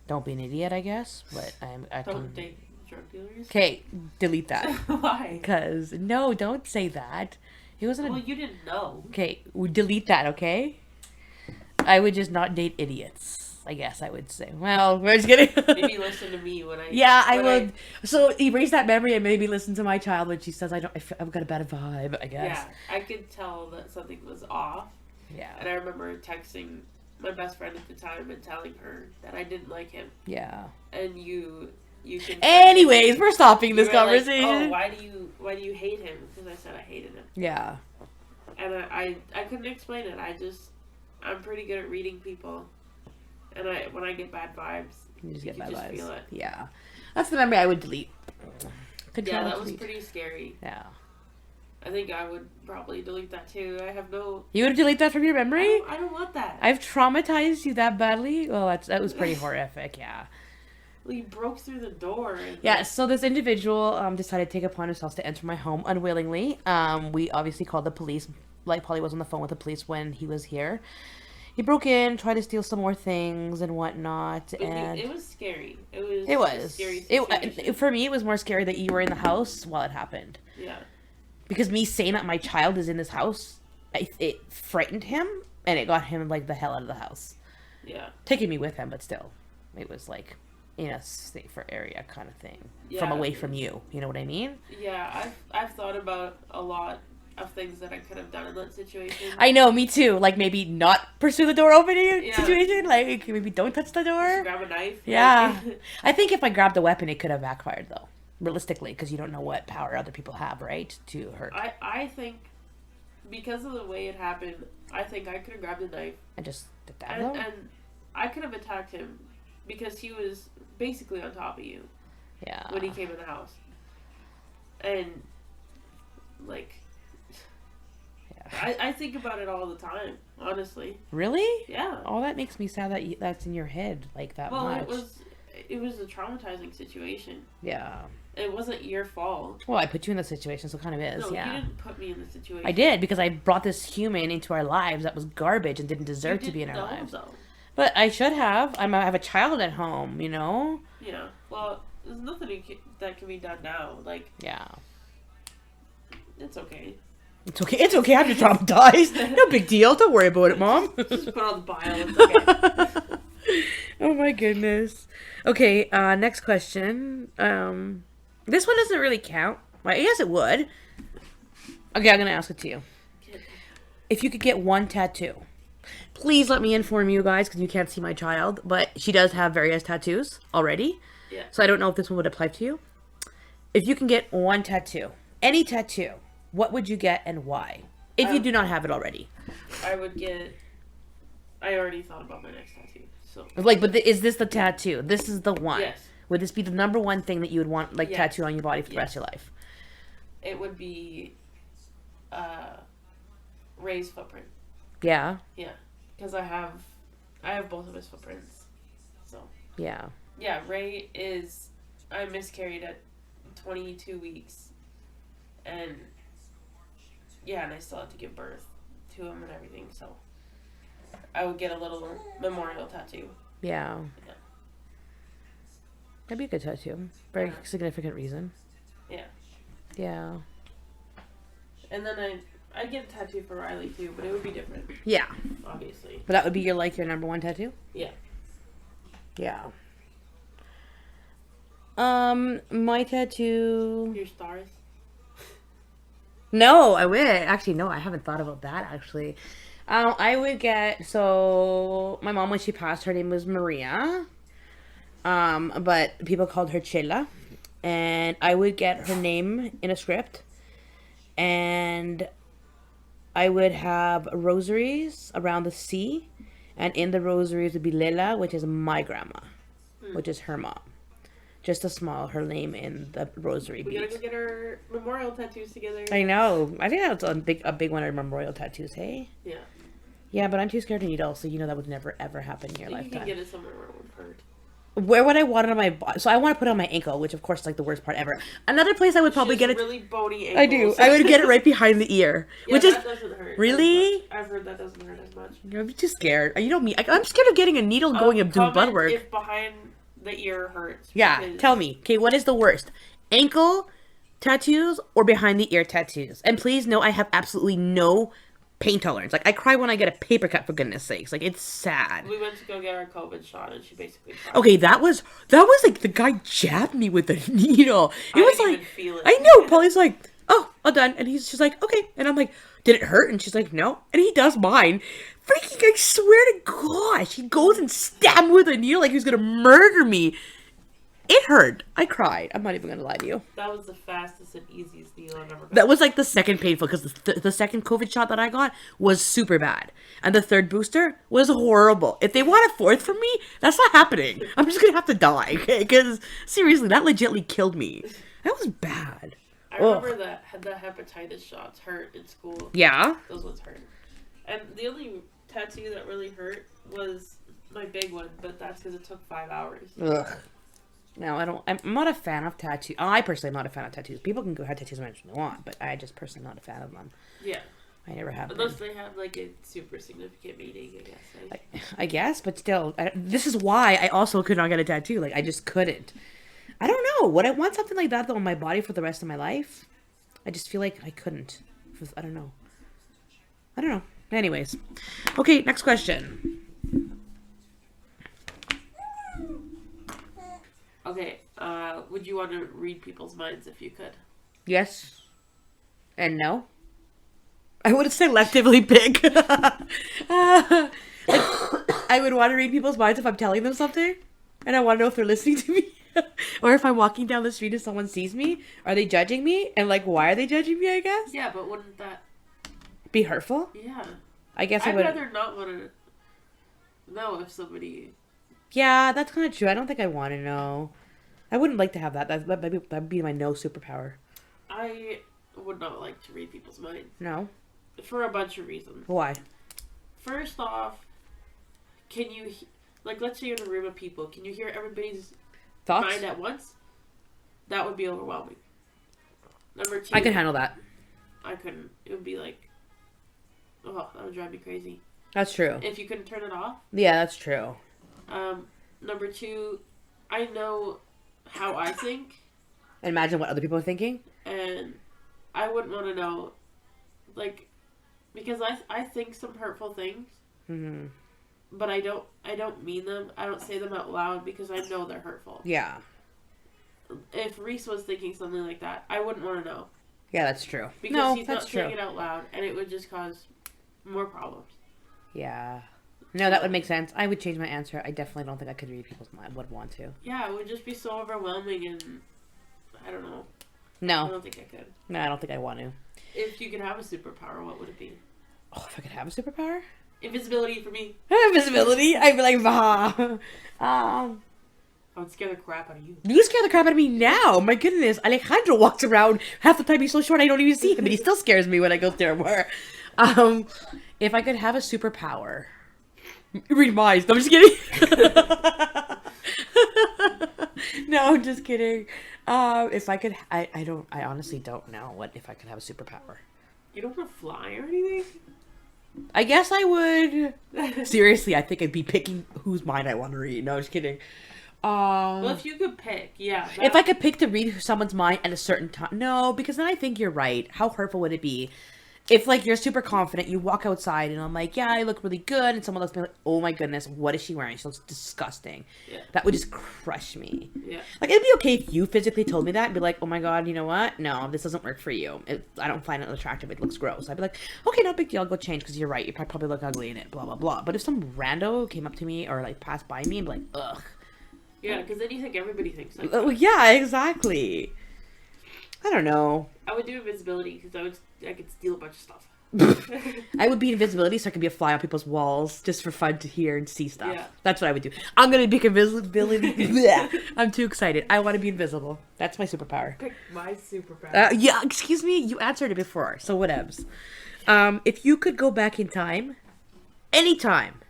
don't be an idiot, I guess. But I'm acting. Don't date drug dealers. Okay, delete that. Why? Because no, don't say that. He wasn't. Well, you didn't know. Okay, delete that. Okay. I would just not date idiots. I guess I would say. Well, we're just kidding. Maybe listen to me when I. Yeah, I when would. So erase that memory and maybe listen to my child when she says I've got a bad vibe. I guess. Yeah, I could tell that something was off, Yeah. and I remember texting my best friend at the time and telling her that I didn't like him, Yeah. and you can. Anyways, we're stopping You this were like, conversation. oh, why do you hate him? Because I said I hated him, Yeah. and I couldn't explain it. I'm pretty good at reading people, and when I get bad vibes, You just get can bad just vibes. feel it. Yeah. That's the memory I would delete. Yeah, that was delete. pretty scary. Yeah. I think I would probably delete that too. I have no. You would delete that from your memory? I don't want that. I've traumatized you that badly? Well, that was pretty horrific, yeah. Well, you broke through the door. And Yeah, so this individual decided to take upon himself to enter my home unwillingly. We obviously called the police. Like, Polly was on the phone with the police when he was here. He broke in, tried to steal some more things and whatnot, and it was scary. It was. it A was. scary situation. For me, it was more scary that you were in the house while it happened. Yeah. Because me saying that my child is in this house, it frightened him, and it got him, like, the hell out of the house. Yeah. Taking me with him, but still. It was, like, in a safer area kind of thing. From Yeah. away from you. You know what I mean? Yeah, I've thought about a lot of things that I could have done in that situation. I know, me too. Like, maybe not pursue the door opening Yeah. situation. Like, maybe don't touch the Just door. grab a knife. Yeah. like- I think if I grabbed the weapon, it could have backfired, though. Realistically, because you don't know what power other people have, right? To hurt. I think because of the way it happened, I think I could have grabbed a knife And just stab them? and I could have attacked him because he was basically on top of you Yeah. when he came in the house. And like Yeah. I think about it all the time, honestly. Really? Yeah. Oh, that makes me sad that that's in your head like that Well, much. it was a traumatizing situation. Yeah. It wasn't your fault. Well, I put you in the situation, so it kind of is, No, yeah. you didn't put me in the situation. I did, because I brought this human into our lives that was garbage and didn't deserve You to be in didn't our know, lives. though. But I should have. I have a child at home, you know? Yeah. Well, that can be done now. Like, Yeah. it's okay. It's okay. It's okay. I'm just traumatized. No big deal. Don't worry about it, Mom. Just put on the bile. It's okay. Oh my goodness. Okay, next question. This one doesn't really count. Well, yes, it would. Okay, I'm gonna ask it to you. If you could get one tattoo, please let me inform you guys because you can't see my child, but she does have various tattoos already. Yeah. So I don't know if this one would apply to you. If you can get one tattoo, any tattoo, what would you get and why? If you do not have it already. I would get. I already thought about my next tattoo. So. Like, but is this the tattoo? This is the one. Yes. Would this be the number one thing that you would want, like, Yes. tattooed on your body for the rest of your life? It would be. Ray's footprint. Yeah. Yeah, because I have both of his footprints. So. Yeah. Yeah, Ray is. I miscarried at 22 weeks, and yeah, and I still have to give birth to him and everything. So. I would get a little memorial tattoo. Yeah. Yeah. That'd be a good tattoo. Very significant reason. Yeah. Yeah. And then I'd get a tattoo for Riley too, but it would be different. Yeah. Obviously. But that would be your number one tattoo? Yeah. Yeah. My tattoo. Your stars. No, I would. Actually, no, I haven't thought about that, actually. I would get, so, my mom, when she passed, her name was Maria. But people called her Chela. And I would get her name in a script. And I would have rosaries around the sea. And in the rosaries would be Lela, which is my grandma. Which is her mom. Just her name in the rosary We beads. gotta go get our memorial tattoos together. I know. I think that's a big one of memorial tattoos, hey? Yeah. Yeah, but I'm too scared to needle, so you know that would never, ever happen in your You lifetime. can get it somewhere where it won't hurt. Where would I want it on my body? So I want to put it on my ankle, which of course is like the worst part ever. Another place I would probably get it. Really bony ankles. I do. I would get it right behind the ear, Yeah, which that is doesn't hurt. really. I've heard that doesn't hurt as much. I'm too scared. You know me. I'm scared of getting a needle going and doing blood work. If behind the ear hurts. Yeah, because- tell me. Okay, what is the worst? Ankle tattoos or behind the ear tattoos? And please know I have absolutely no pain tolerance. Like, I cry when I get a paper cut, for goodness sakes. Like, it's sad. We went to go get our COVID shot, and she basically cried. Okay, that was like the guy jabbed me with a needle. It was didn't like, even feel it. I know. Polly's like, oh, all done. And she's like, okay. And I'm like, did it hurt? And she's like, no. And he does mine. Freaking, I swear to gosh. He goes and stabs me with a needle like he was going to murder me. It hurt. I cried. I'm not even going to lie to you. That was the fastest and easiest needle I've ever got. That was like the second painful because the second COVID shot that I got was super bad. And the third booster was horrible. If they want a fourth from me, that's not happening. I'm just going to have to die. Okay? Because seriously, that legitly killed me. That was bad. I remember that the hepatitis shots hurt in school. Yeah? Those ones hurt. And the only tattoo that really hurt was my big one, but that's because it took 5 hours. Ugh. No, I'm not a fan of tattoos. I personally am not a fan of tattoos. People can go have tattoos as much as they want, but I just personally am not a fan of them. Yeah. I never have Unless been. they have like a super significant meaning, I guess. I guess, but still, this is why I also could not get a tattoo. Like, I just couldn't. I don't know. Would I want something like that though on my body for the rest of my life? I just feel like I couldn't. I don't know. Anyways. Okay, next question. Okay, would you want to read people's minds if you could? Yes. And no. I would selectively pick. I would want to read people's minds if I'm telling them something. And I want to know if they're listening to me. Or if I'm walking down the street and someone sees me. Are they judging me? And like, why are they judging me, I guess? Yeah, but wouldn't that be hurtful? Yeah. I guess I'd I would rather not want to know if somebody... Yeah, that's kind of true. I don't think I want to know. I wouldn't like to have that. That'd be my no superpower. I would not like to read people's minds. No? For a bunch of reasons. Why? First off, can you... Like, let's say you're in a room of people. Can you hear everybody's thoughts mind at once? That would be overwhelming. Number two... I can handle that. I couldn't. It would be like... Oh, that would drive me crazy. That's true. If you couldn't turn it off. Yeah, that's true. Number two, I know how I think, Imagine what other people are thinking. and I wouldn't want to know, like, because I think some hurtful things, Mm-hmm. but I don't mean them. I don't say them out loud because I know they're hurtful. Yeah. If Reese was thinking something like that, I wouldn't want to know Yeah, that's true. because No, he's that's not true. saying it out loud, and it would just cause more problems. Yeah. No, that would make sense. I would change my answer. I definitely don't think I could read people's mind. Would want to. Yeah, it would just be so overwhelming, and I don't know. I No. don't think I could. No, I don't think I want to. If you could have a superpower, what would it be? Oh, if I could have a superpower? Invisibility for me. Invisibility? I'd be like, bah. I would scare the crap out of you. You scare the crap out of me now. My goodness. Alejandro walks around. Half the time he's so short I don't even see him, but he still scares me when I go there more. If I could have a superpower. Read minds. No, I'm just kidding. No, I'm just kidding. If I could, I honestly don't know what if I could have a superpower. You don't want to fly or anything? I guess I would. Seriously, I think I'd be picking whose mind I want to read. No, I'm just kidding. Well, if you could pick, yeah. If I could pick to read someone's mind at a certain time, no, because then I think you're right. How hurtful would it be? If, like, you're super confident, you walk outside, and I'm like, yeah, I look really good, and someone looks at me like, oh my goodness, what is she wearing? She looks disgusting. Yeah. That would just crush me. Yeah. Like, it'd be okay if you physically told me that, and be like, oh my god, you know what? No, this doesn't work for you. I don't find it attractive. It looks gross. I'd be like, okay, no big deal. I'll go change, because you're right. You probably look ugly in it, blah, blah, blah. But if some rando came up to me, or, like, passed by me, and be like, ugh. Yeah, because then you think everybody thinks that. Well, yeah, exactly. I don't know. I would do invisibility, because I could steal a bunch of stuff. I would be invisibility so I could be a fly on people's walls just for fun to hear and see stuff. Yeah. That's what I would do. I'm going to pick invisibility. Blech. I'm too excited. I want to be invisible. That's my superpower. Pick my superpower. Yeah, excuse me. You answered it before, so whatevs. If you could go back in time, anytime,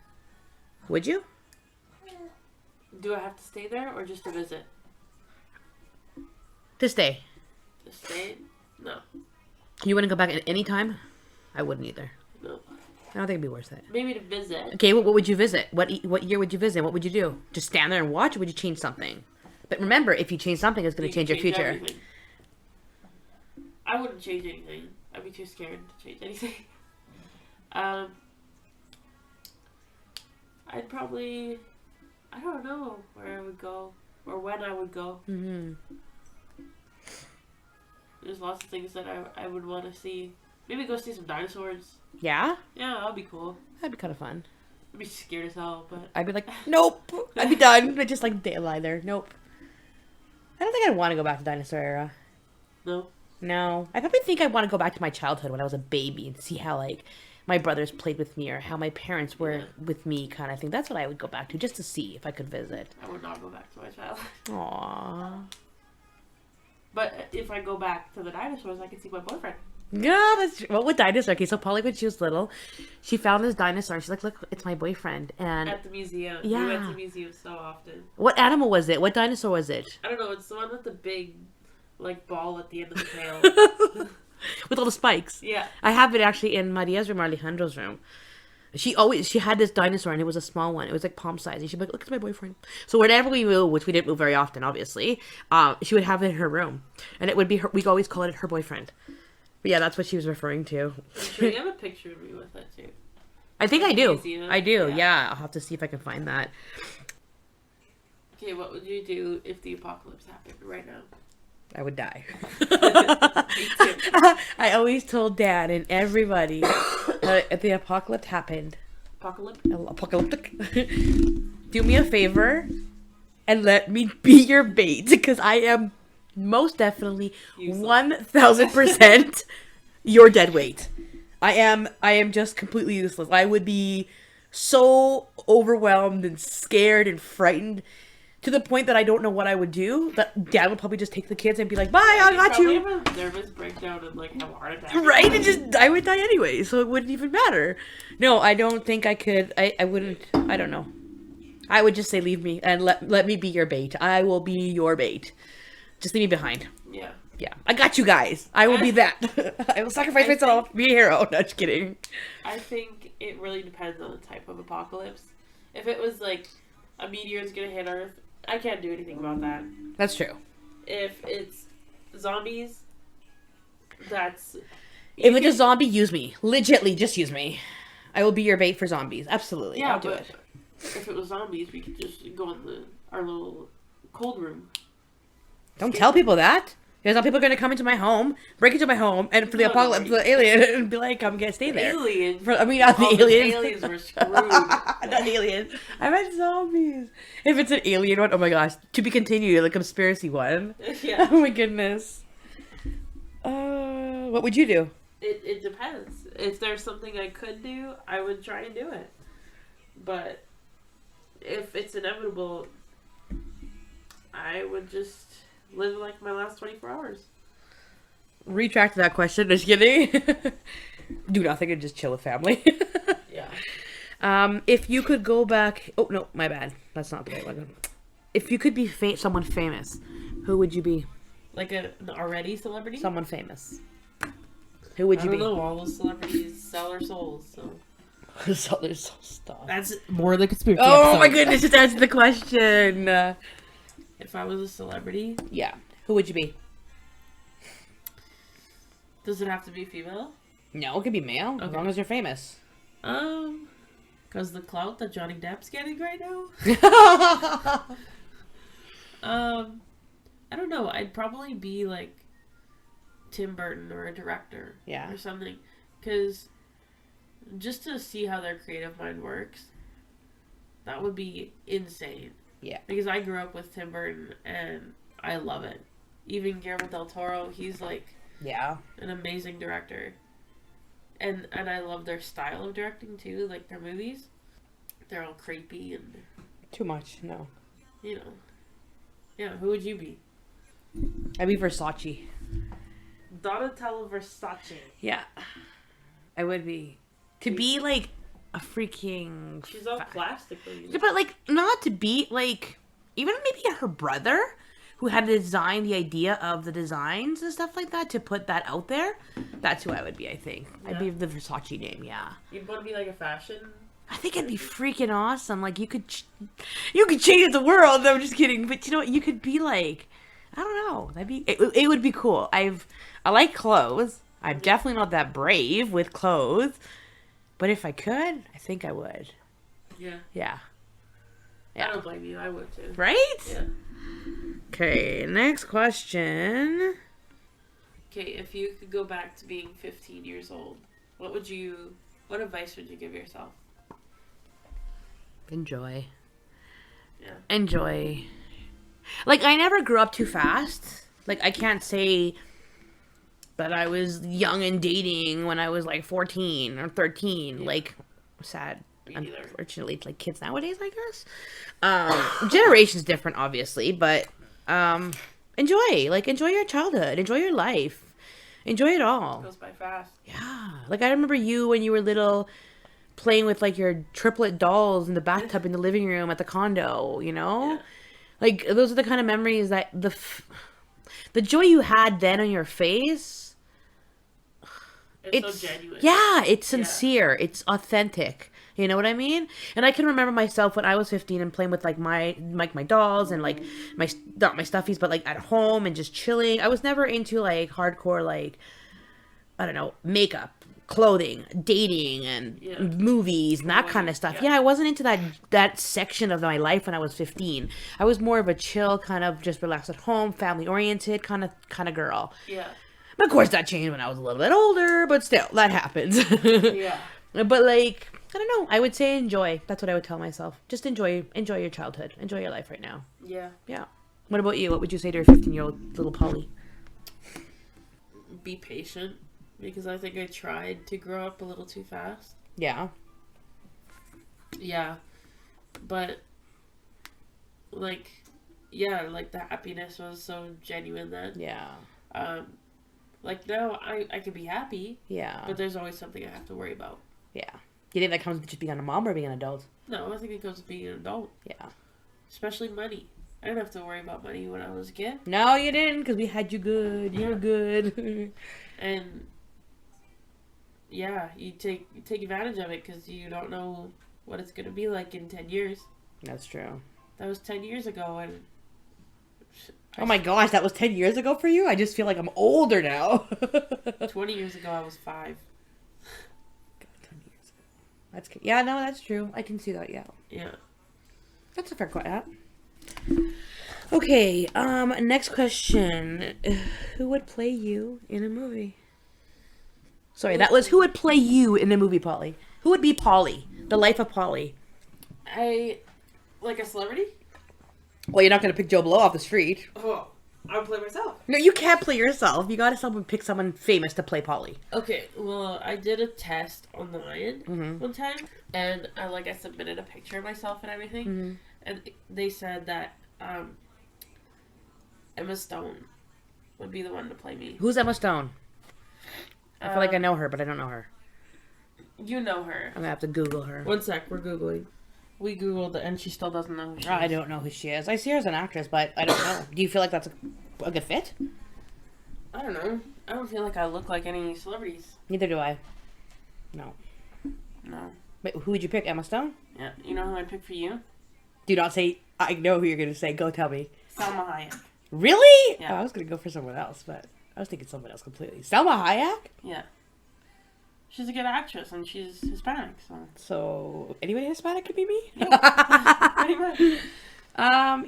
would you? Do I have to stay there or just to visit? To stay. To stay? No. You wouldn't go back at any time? I wouldn't either. No. I don't think it'd be worth it. Maybe to visit. Okay, what would you visit? What year would you visit? What would you do? Just stand there and watch, or would you change something? But remember, if you change something, it's going to change your future. Everything. I wouldn't change anything. I'd be too scared to change anything. I'd probably... I don't know where I would go. Or when I would go. Mm-hmm. There's lots of things that I would want to see. Maybe go see some dinosaurs. Yeah? Yeah, that'd be cool. That'd be kind of fun. I'd be scared as hell, but... I'd be like, nope. I'd be done. I'd just like lie there. Nope. I don't think I'd want to go back to dinosaur era. No? No. I probably think I'd want to go back to my childhood when I was a baby and see how, like, my brothers played with me or how my parents were with me kind of thing. That's what I would go back to, just to see if I could visit. I would not go back to my childhood. Aww. But if I go back to the dinosaurs, I can see my boyfriend. Yeah, that's true. Well, with dinosaur. Okay, so Polly, when she was little, she found this dinosaur. She's like, look, it's my boyfriend. And At the museum. Yeah. We went to museums so often. what animal was it? What dinosaur was it? I don't know, it's the one with the big, like, ball at the end of the tail. With all the spikes. Yeah. I have it actually in Maria's room, or Alejandro's room. She had this dinosaur, and it was a small one. It was like palm size. And she'd be like, look, it's my boyfriend. So whenever we move, which we didn't move very often, obviously, she would have it in her room. And it would be her, we'd always call it her boyfriend. But yeah, that's what she was referring to. I'm sure you have a picture of me with it, too. I think I do. Museum. I do, Yeah. yeah. I'll have to see if I can find that. Okay, what would you do if the apocalypse happened right now? I would die. Me too. I always told Dad and everybody that if the apocalypse happened, apocalyptic, do me a favor and let me be your bait, because I am most definitely Useless. 1000% your dead weight. I am just completely useless. I would be so overwhelmed and scared and frightened to the point that I don't know what I would do. That Dad would probably just take the kids and be like, bye, I got you. Probably have a nervous breakdown and, like, have a heart attack. Right? And just, I would die anyway, so it wouldn't even matter. No, I don't think I could. I wouldn't. I don't know. I would just say leave me and let me be your bait. I will be your bait. Just leave me behind. Yeah. Yeah. I got you guys. I will be that. I will sacrifice myself. Be a hero. No, just kidding. I think it really depends on the type of apocalypse. If it was like a meteor's gonna hit Earth I can't do anything about that. That's true. If it's zombies, that's If it's a zombie, use me. Legitly, just use me. I will be your bait for zombies. Absolutely. yeah. I'll do But it. if it was zombies, we could just go in our little cold room. Don't tell people that. Because now people are going to come into my home, break into my home, and for the apocalypse, the alien, and be like, come get, stay there. Aliens. Not the Oh, aliens. the aliens were screwed. Not aliens. I meant zombies. If it's an alien one, oh my gosh. To be continued, the conspiracy one. Yeah. Oh my goodness. What would you do? It depends. If there's something I could do, I would try and do it. But if it's inevitable, I would just live like my last 24 hours. Retract that question. Just kidding. Do nothing and just chill with family. Yeah. If you could go back... Oh, no, my bad. That's not the right one. If you could be someone famous, who would you be? Like an already celebrity? Someone famous. Who would you I be? don't know. All those celebrities sell their souls, so... So there's so stuff. That's more the conspiracy Oh episode. my goodness, just answer the question. If I was a celebrity, Yeah. Who would you be? does it have to be female? No, it could be male, as Okay. long as you're famous. Because the clout that Johnny Depp's getting right now? I don't know. I'd probably be like Tim Burton or a director. Yeah. Or something. Because just to see how their creative mind works, that would be insane. Yeah. Because I grew up with Tim Burton and I love it. Even Guillermo del Toro, he's like Yeah. an amazing director. And I love their style of directing too, like their movies. They're all creepy and, Too much, no. you know. Yeah, who would you be? I'd be Versace. Donatella Versace. Yeah. I would be. To be like a freaking... She's all plastically. Yeah, but like, not to be like... Even maybe her brother, who had designed the idea of the designs and stuff like that, to put that out there. That's who I would be, I think. I'd be the Versace name, yeah. You'd want to be like a fashion? I think it'd be freaking awesome. Like, you could change the world. No, I'm just kidding. But you know what? You could be like, I don't know. It would be cool. I like clothes. I'm definitely not that brave with clothes. But if I could, I think I would. Yeah. Yeah. I don't blame you. I would too. Right? Yeah. Okay, next question. Okay, if you could go back to being 15 years old, what advice would you give yourself? Enjoy. Yeah. Enjoy. Like, I never grew up too fast. Like, I can't say that I was young and dating when I was like 14 or 13. Yeah. Like, sad. Me neither. Unfortunately, it's like kids nowadays, I guess. Generation's different, obviously, but enjoy. Like, enjoy your childhood. Enjoy your life. Enjoy it all. It goes by fast. Yeah. Like, I remember you when you were little playing with like your triplet dolls in the bathtub in the living room at the condo, you know? Yeah. Like, those are the kind of memories that the joy you had then on your face. It's so genuine. Yeah, it's sincere. Yeah. It's authentic. You know what I mean? And I can remember myself when I was 15 and playing with like my dolls and like not my stuffies, but like at home and just chilling. I was never into like hardcore, like, I don't know, makeup, clothing, dating, and movies and that kind of stuff. Yeah, I wasn't into that section of my life when I was 15. I was more of a chill, kind of just relax at home, family oriented kind of girl. Yeah. But of course that changed when I was a little bit older, but still, that happens. Yeah. But like, I don't know, I would say enjoy. That's what I would tell myself. Just enjoy your childhood. Enjoy your life right now. Yeah. Yeah. What about you? What would you say to your 15-year-old little Polly? Be patient, because I think I tried to grow up a little too fast. Yeah. Yeah. But, like, yeah, like the happiness was so genuine then. Yeah. Like now I can be happy. Yeah. But there's always something I have to worry about. Yeah. Do you think that comes with just being a mom or being an adult? No, I think it goes with being an adult. Yeah. Especially money. I didn't have to worry about money when I was a kid. No, you didn't, because we had you good. You were good. And yeah, you take advantage of it because you don't know what it's gonna be like in 10 years. That's true. That was 10 years ago, and Oh my gosh, that was 10 years ago for you? I just feel like I'm older now. 20 years ago I was 5. God, 10 years ago. That's yeah, no, that's true. I can see that, yeah. Yeah. That's a fair question. Okay, next question. Who would play you in a movie? Sorry, that was who would play you in a movie, Polly? Who would be Polly? The life of Polly. Like a celebrity? Well, you're not going to pick Joe Blow off the street. Oh, I would play myself. No, you can't play yourself. You gotta pick someone famous to play Polly. Okay, well, I did a test online one time, and I submitted a picture of myself and everything, and they said that Emma Stone would be the one to play me. Who's Emma Stone? I feel like I know her, but I don't know her. You know her. I'm gonna have to Google her. One sec, we're Googling. We Googled it, and she still doesn't know who she is. I don't know who she is. I see her as an actress, but I don't know. Do you feel like that's a good fit? I don't know. I don't feel like I look like any celebrities. Neither do I. No. No. Wait, who would you pick? Emma Stone? Yeah. You know who I'd pick for you? Do not say, I know who you're gonna say. Go tell me. Salma Hayek. Really? Yeah. Oh, I was gonna go for someone else, but I was thinking someone else completely. Selma Hayek? Yeah. She's a good actress, and she's Hispanic, so... So, anybody Hispanic could be me? Yeah, pretty much.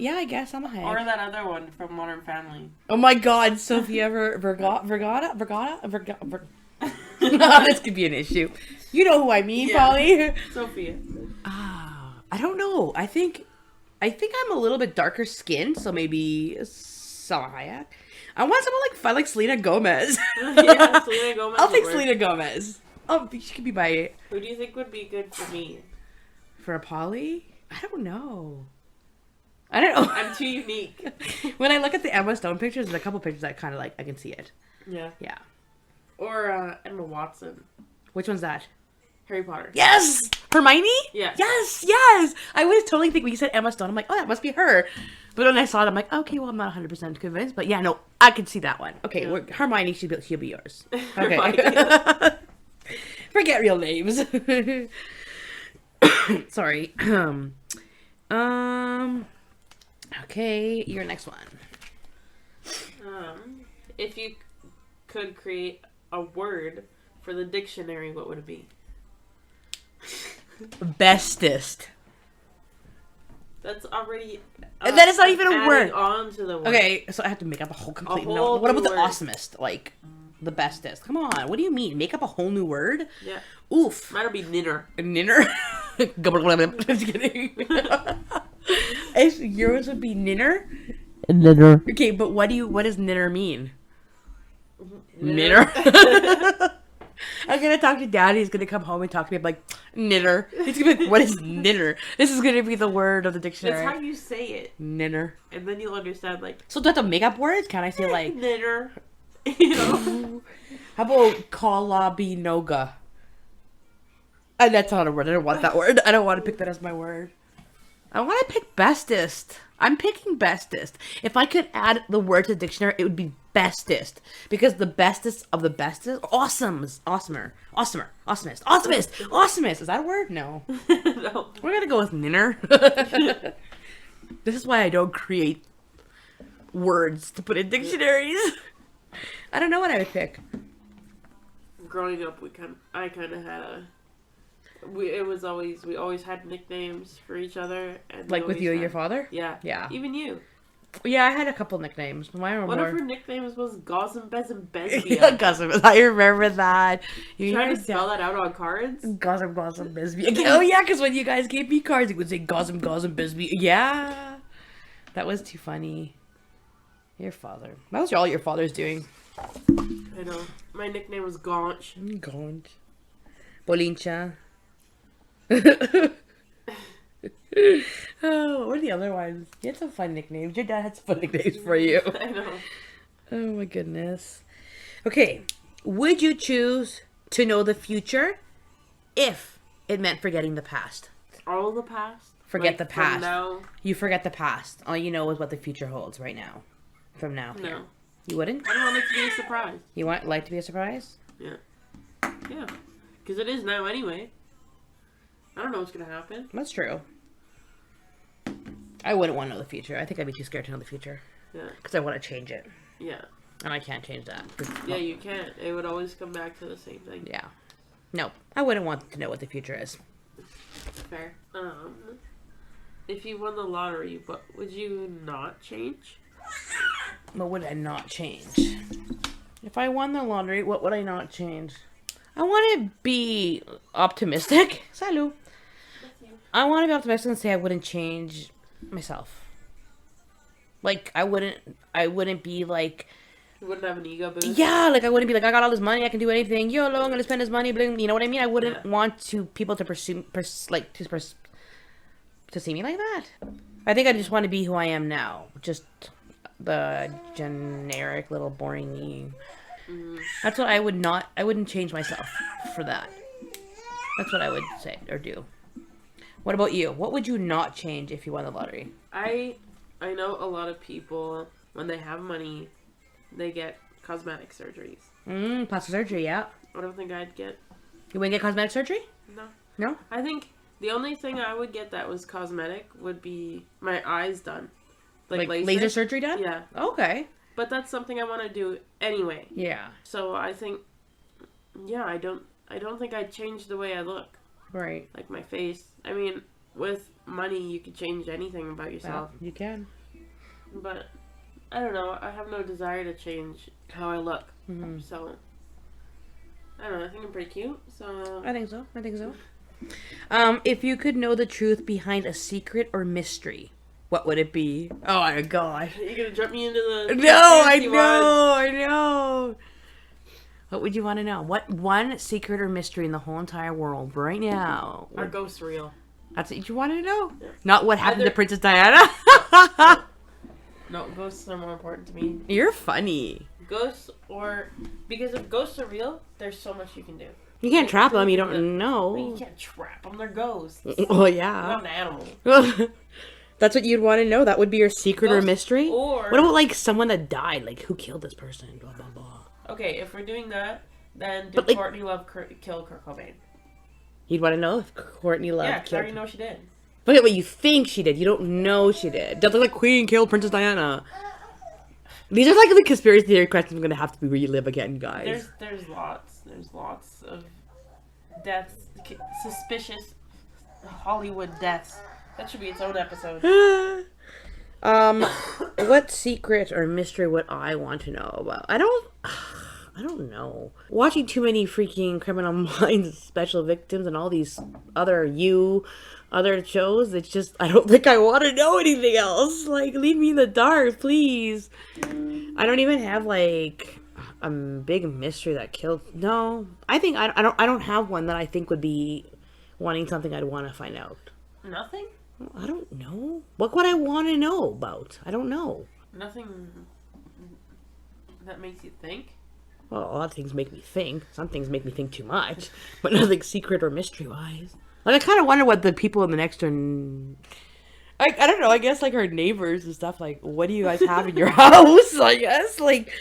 Yeah, I guess Selma Hayek. Or that other one from Modern Family. Oh my god, Sophia Vergara? This could be an issue. You know who I mean, Yeah. Polly. Sophia. I don't know. I think I'm a little bit darker skinned, so maybe Selma Hayek. I want someone like Selena Gomez. Yeah, Selena Gomez. I'll take would work. Selena Gomez. Oh, she could be my... Who do you think would be good for me? For a Polly? I don't know. I'm too unique. When I look at the Emma Stone pictures, there's a couple pictures that kind of like, I can see it. Yeah. Yeah. Or Emma Watson. Which one's that? Harry Potter. Yes! Hermione? Yeah. Yes! I was totally thinking when you said Emma Stone, I'm like, oh, that must be her. But when I saw it, I'm like, okay, well, I'm not 100% convinced. But yeah, no, I can see that one. Okay, Yeah. Hermione, she'll be yours. Okay. Hermione. Forget real names. Sorry. Okay, your next one. If you could create a word for the dictionary, what would it be? Bestest. That's already... And that is not even a adding word. on to the word. Okay, so I have to make up a whole complete whole note. What about new the word. awesomest? Like, the bestest. Come on, what do you mean? Make up a whole new word? Yeah. Oof. Mine'll be ninner. A ninner? Just kidding. Yours would be ninner? Ninner. Okay, but what does ninner mean? Ninner. Ninner? I'm gonna talk to Dad. He's gonna come home and talk to me. I'm like, ninner. He's gonna be like, what is ninner? This is gonna be the word of the dictionary. That's how you say it. Ninner. And then you'll understand, like... So do I have to make up words? Can I say like... Ninner. You know? How about kalabinoga? And that's not a word. I don't want that word. I don't want to pick that as my word. I want to pick bestest. I'm picking bestest. If I could add the word to the dictionary, it would be bestest. Because the bestest of the bestest... Awesomer. Awesomest. Is that a word? No. No. We're going to go with ninner. This is why I don't create words to put in dictionaries. I don't know what I would pick. Growing up, I kind of had we always had nicknames for each other. And Like with you and your father? Yeah. Yeah. Even you. Yeah, I had a couple nicknames. Mine were One more... of her nicknames was Gosm Bezm Besbia. Yeah, Gossip. I remember that. You Trying to spell that out on cards? Gossip Bisbee. Oh yeah, because when you guys gave me cards, you would say Gossip Bisbee. Yeah. That was too funny. Your father. That was all your father's doing. I know. My nickname was Gaunch. Gaunt. Bolincha. Oh, what are the other ones? You had some fun nicknames. Your dad had some fun nicknames for you. I know. Oh my goodness. Okay. Would you choose to know the future if it meant forgetting the past? All the past? Forget the from past. now? You forget the past. All you know is what the future holds right now. From now. No. Here. You wouldn't? I don't want it to be a surprise. You want life to be a surprise? Yeah. Yeah. Because it is now anyway. I don't know what's going to happen. That's true. I wouldn't want to know the future. I think I'd be too scared to know the future. Yeah. Because I want to change it. Yeah. And I can't change that. Yeah, you can't. It would always come back to the same thing. Yeah. No, I wouldn't want to know what the future is. Fair. If you won the lottery, what would you not change? What would I not change? If I won the lottery, what would I not change? I want to be optimistic. Salut. I want to be optimistic and say I wouldn't change myself. Like, I wouldn't be like... You wouldn't have an ego boost? Yeah, like, I wouldn't be like, I got all this money, I can do anything. YOLO, I'm going to spend this money. Bling, you know what I mean? I wouldn't want people to to see me like that. I think I just want to be who I am now. Just the generic little boring me. Mm-hmm. That's what I wouldn't change myself for that. That's what I would say or do. What about you? What would you not change if you won the lottery? I know a lot of people, when they have money, they get cosmetic surgeries. Plastic surgery, yeah. I don't think I'd get... You wouldn't get cosmetic surgery? No. No? I think the only thing I would get that was cosmetic would be my eyes done. Like laser surgery done? Yeah. Okay. But that's something I want to do anyway. Yeah. So I think, yeah, I don't think I'd change the way I look. Right. Like my face. I mean, with money, you could change anything about yourself. Well, you can. But, I don't know. I have no desire to change how I look. Mm-hmm. So, I don't know. I think I'm pretty cute. So I think so. If you could know the truth behind a secret or mystery, what would it be? Oh my god. You're going to jump me into the... No, I know. What would you want to know? What one secret or mystery in the whole entire world right now? Are ghosts real? That's what you want to know? Yeah. Not what happened to Princess Diana? No, ghosts are more important to me. You're funny. Ghosts because if ghosts are real, there's so much you can do. You can't trap them, you don't know. You can't trap them, they're ghosts. Oh, They're yeah. not an animal. That's what you'd want to know? That would be your secret or mystery? Or... What about, like, someone that died? Like, who killed this person? Blah, blah, blah. Okay, if we're doing that, then did Courtney Love kill Kurt Cobain? You'd want to know if Courtney Love killed... Yeah, I killed... already know she did. But you think she did. You don't know she did. Doesn't like Queen killed Princess Diana. These are like the conspiracy theory questions I'm going to have to relive again, guys. There's lots of deaths, suspicious Hollywood deaths. That should be its own episode. What secret or mystery would I want to know about? I don't know. Watching too many freaking Criminal Minds, Special Victims, and all these other shows, it's just, I don't think I want to know anything else. Like, leave me in the dark, please. I don't even have, like, a big mystery that killed. No. I think, I don't have one that I think would be wanting something I'd want to find out. Nothing? I don't know. What would I want to know about? I don't know. Nothing that makes you think? Well, a lot of things make me think. Some things make me think too much. But nothing secret or mystery-wise. Like, I kind of wonder what the people in the next door... I don't know. I guess, like, our neighbors and stuff, like, what do you guys have in your house? I guess, like...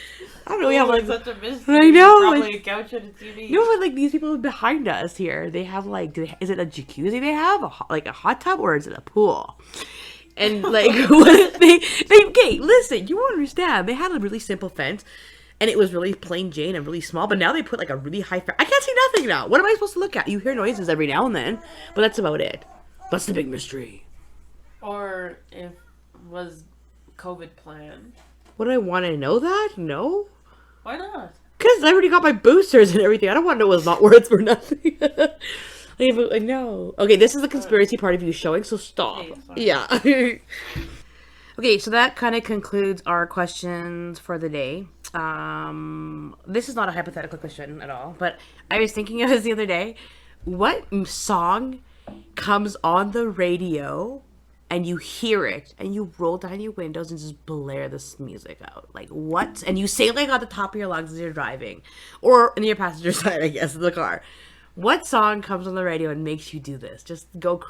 I don't know. We have, like... such a mystery. I know. Probably a couch and a TV. No, but, like, these people behind us here, they have, like... is it a jacuzzi they have? Like, a hot tub? Or is it a pool? And, like, what okay, listen. You won't understand. They had a really simple fence. And it was really plain Jane and really small. But now they put, like, a really high... I can't see nothing now. What am I supposed to look at? You hear noises every now and then. But that's about it. That's the big mystery. Or if was COVID planned. Would I want to know that? No. Why not? Because I already got my boosters and everything. I don't want to know what's not worth for nothing. No. Okay, this is the conspiracy part of you showing, so stop. Okay, yeah. Okay, so that kind of concludes our questions for the day. This is not a hypothetical question at all, but I was thinking of this the other day. What song comes on the radio and you hear it and you roll down your windows and just blare this music out? Like, what? And you say, like, at the top of your lungs as you're driving, or in your passenger side, I guess, of the car. What song comes on the radio and makes you do this? Just go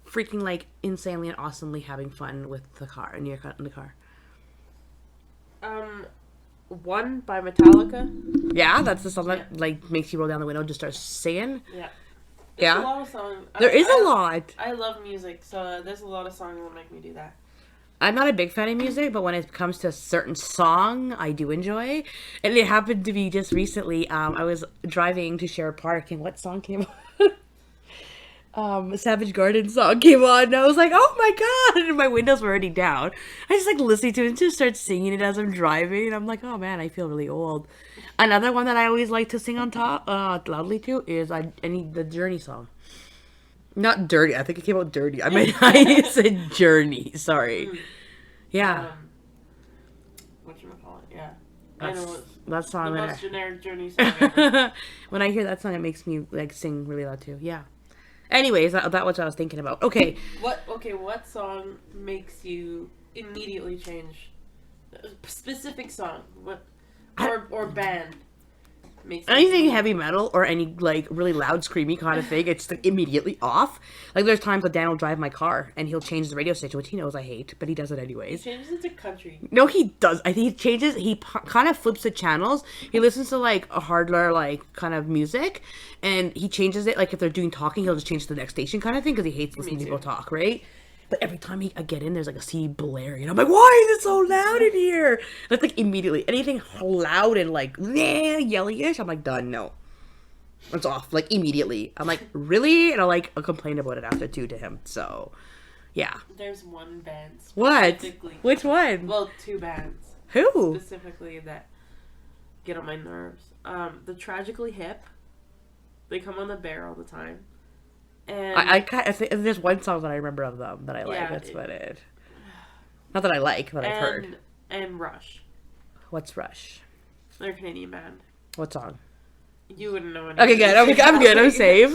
freaking, like, insanely and awesomely having fun with the car, in the car. One by Metallica. Yeah, that's the song that, like, makes you roll down the window and just start singing. Yeah. Yeah. A lot of songs. There is a lot. I love music, so there's a lot of songs that make me do that. I'm not a big fan of music, but when it comes to a certain song, I do enjoy. And it happened to be just recently. I was driving to Sherwood Park, and what song came on? Savage Garden song came on, and I was like, "Oh my god!" And my windows were already down. I just like listening to it and just start singing it as I'm driving, and I'm like, "Oh man, I feel really old." Another one that I always like to sing on top, loudly to, is the Journey song. Not Dirty. I think it came out Dirty. I mean, I said Journey. Sorry. Yeah. Whatchamacallit, yeah. I know That's it's that the song. most generic Journey song ever. When I hear that song, it makes me like sing really loud too. Yeah. Anyways, that was what I was thinking about. Okay. What song makes you immediately change? A specific song. What or band makes you Anything heavy metal or any like really loud screamy kind of thing, it's like immediately off. Like there's times that Dan will drive my car and he'll change the radio station, which he knows I hate, but he does it he anyways. changes it to country. No, he does. I think he changes. Kind of flips the channels. He listens to like a harder like kind of music, and he changes it. Like if they're doing talking, he'll just change to the next station kind of thing because he hates listening to people talk, right? But every time I get in, there's like a CD blaring, and I'm like, why is it so loud in here? That's like immediately anything loud and like yelly-ish. I'm like, done. No, it's off. Like immediately. I'm like, really? And I'll complain about it after too to him. So, yeah. There's one band What? specifically. Which one? Well, two bands Who? specifically that get on my nerves. The Tragically Hip. They come on the Bear all the time. And I think there's one song that I remember of them that I like. Yeah, That's about it. Not that I like, but I've heard. And Rush. What's Rush? They're a Canadian band. What song? You wouldn't know Okay, good. I'm good. I'm safe.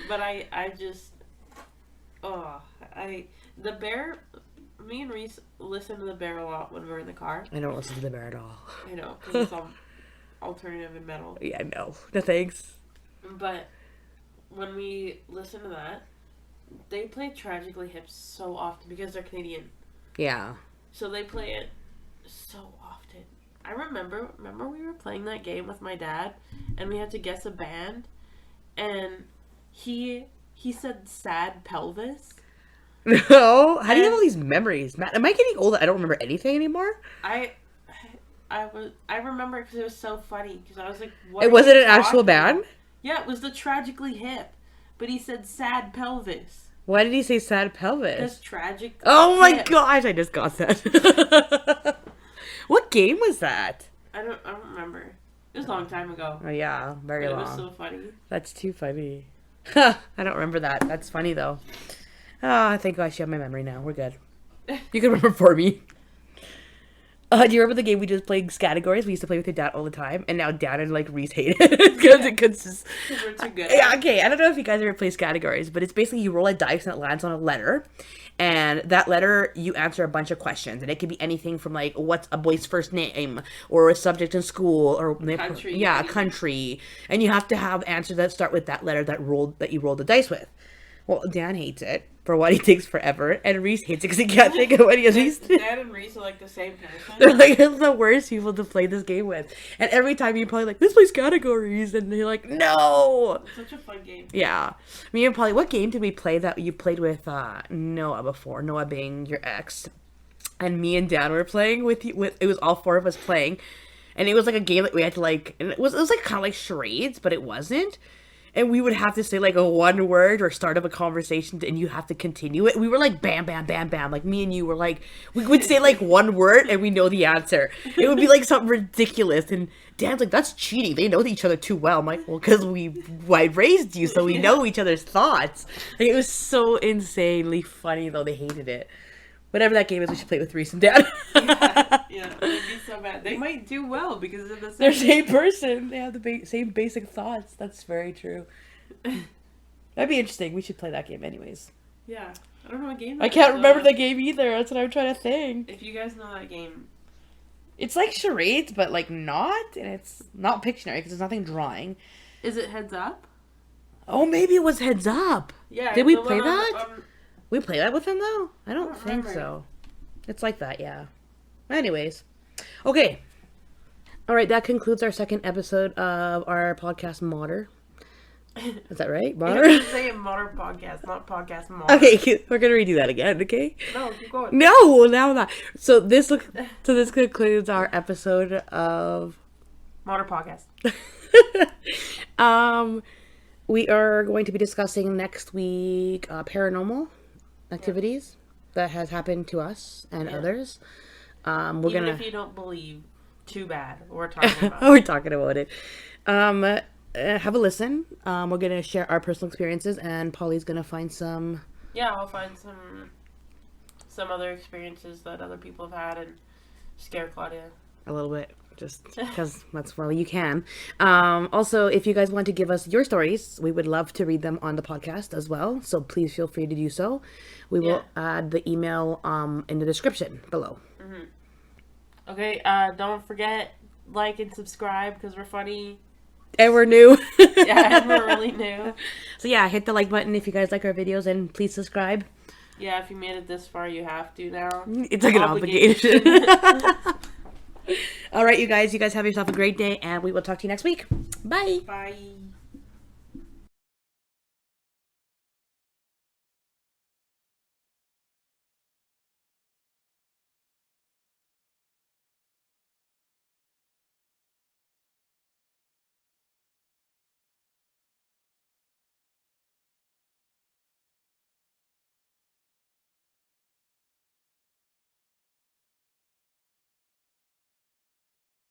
But I just, the Bear. Me and Reese listen to the Bear a lot when we're in the car. I don't listen to the Bear at all. I know, because it's all alternative and metal. Yeah, no. No thanks. But when we listen to that, they play Tragically Hip so often because they're Canadian. Yeah. So they play it so often. I remember we were playing that game with my dad, and we had to guess a band, and he said Sad Pelvis. No. How do you have all these memories, Matt? Am I getting old? I don't remember anything anymore. I remember because it was so funny because I was like, what? It wasn't an actual band. Yeah, it was the Tragically Hip, but he said Sad Pelvis. Why did he say Sad Pelvis? Because tragic. Oh my hip. gosh! I just got that. What game was that? I don't remember. It was a long time ago. Oh yeah, very But long. it was so funny. That's too funny. I don't remember that. That's funny though. Ah, thank gosh you have my memory now. We're good. You can remember for me. Do you remember the game we just played categories? We used to play with your dad all the time, and now Dad and like Reese hate it because it could just. Because we're too good. Yeah, okay. I don't know if you guys ever played categories, but it's basically you roll a dice and it lands on a letter, and that letter you answer a bunch of questions, and it could be anything from like what's a boy's first name, or a subject in school, or Country. yeah, country, and you have to have answers that start with that letter that you rolled the dice with. Well, Dan hates it for what he takes forever, and Reese hates it because he can't think of any of these. Dad and Reese are like the same person. They're like the worst people to play this game with. And every time you're probably like, this plays categories, and you're like, no. It's such a fun game. Yeah. Me and Polly, what game did we play that you played with Noah before? Noah being your ex. And me and Dan were playing with it was all four of us playing. And it was like a game that we had to like, and it was like kind of like charades, but it wasn't. And we would have to say like a one word or start up a conversation and you have to continue it. We were like bam, bam, bam, bam. Like me and you were like, we would say like one word and we know the answer. It would be like something ridiculous. And Dan's like, that's cheating. They know each other too well. I'm like, well, because I raised you, so we know each other's thoughts. Like, it was so insanely funny though. They hated it. Whatever that game is, we should play it with Reese and Dad. Yeah, it'd be so bad. They might do well because they're the same. They're the same person. They have the same basic thoughts. That's very true. That'd be interesting. We should play that game anyways. Yeah. I don't know what game I can't remember the game either. That's what I'm trying to think. If you guys know that game. It's like charades, but like not. And it's not Pictionary because there's nothing drawing. Is it Heads Up? Oh, maybe it was Heads Up. Yeah. Did we play that? We play that with him though? I don't think remember. so. It's like that, yeah. Anyways. Okay. All right, that concludes our second episode of our podcast, Maughter. Is that right? You're Maughter? saying Maughter podcast, not podcast Maughter. Okay, we're gonna redo that again, okay? No, keep going. No, now not. So this concludes our episode of Maughter podcast. we are going to be discussing next week paranormal activities that has happened to us and others. Even if you don't believe, too bad. We're talking about we're talking about it. Have a listen. We're gonna share our personal experiences, and Polly's gonna find some. Yeah, I'll find some other experiences that other people have had and scare Claudia. A little bit, just because that's well you can. Also, if you guys want to give us your stories, we would love to read them on the podcast as well. So please feel free to do so. We will add the email in the description below. Okay, don't forget, like and subscribe because we're funny. And we're new. Yeah, and we're really new. So yeah, hit the like button if you guys like our videos, and please subscribe. Yeah, if you made it this far, you have to now. It's like an obligation. All right, you guys have yourself a great day, and we will talk to you next week. Bye. Bye.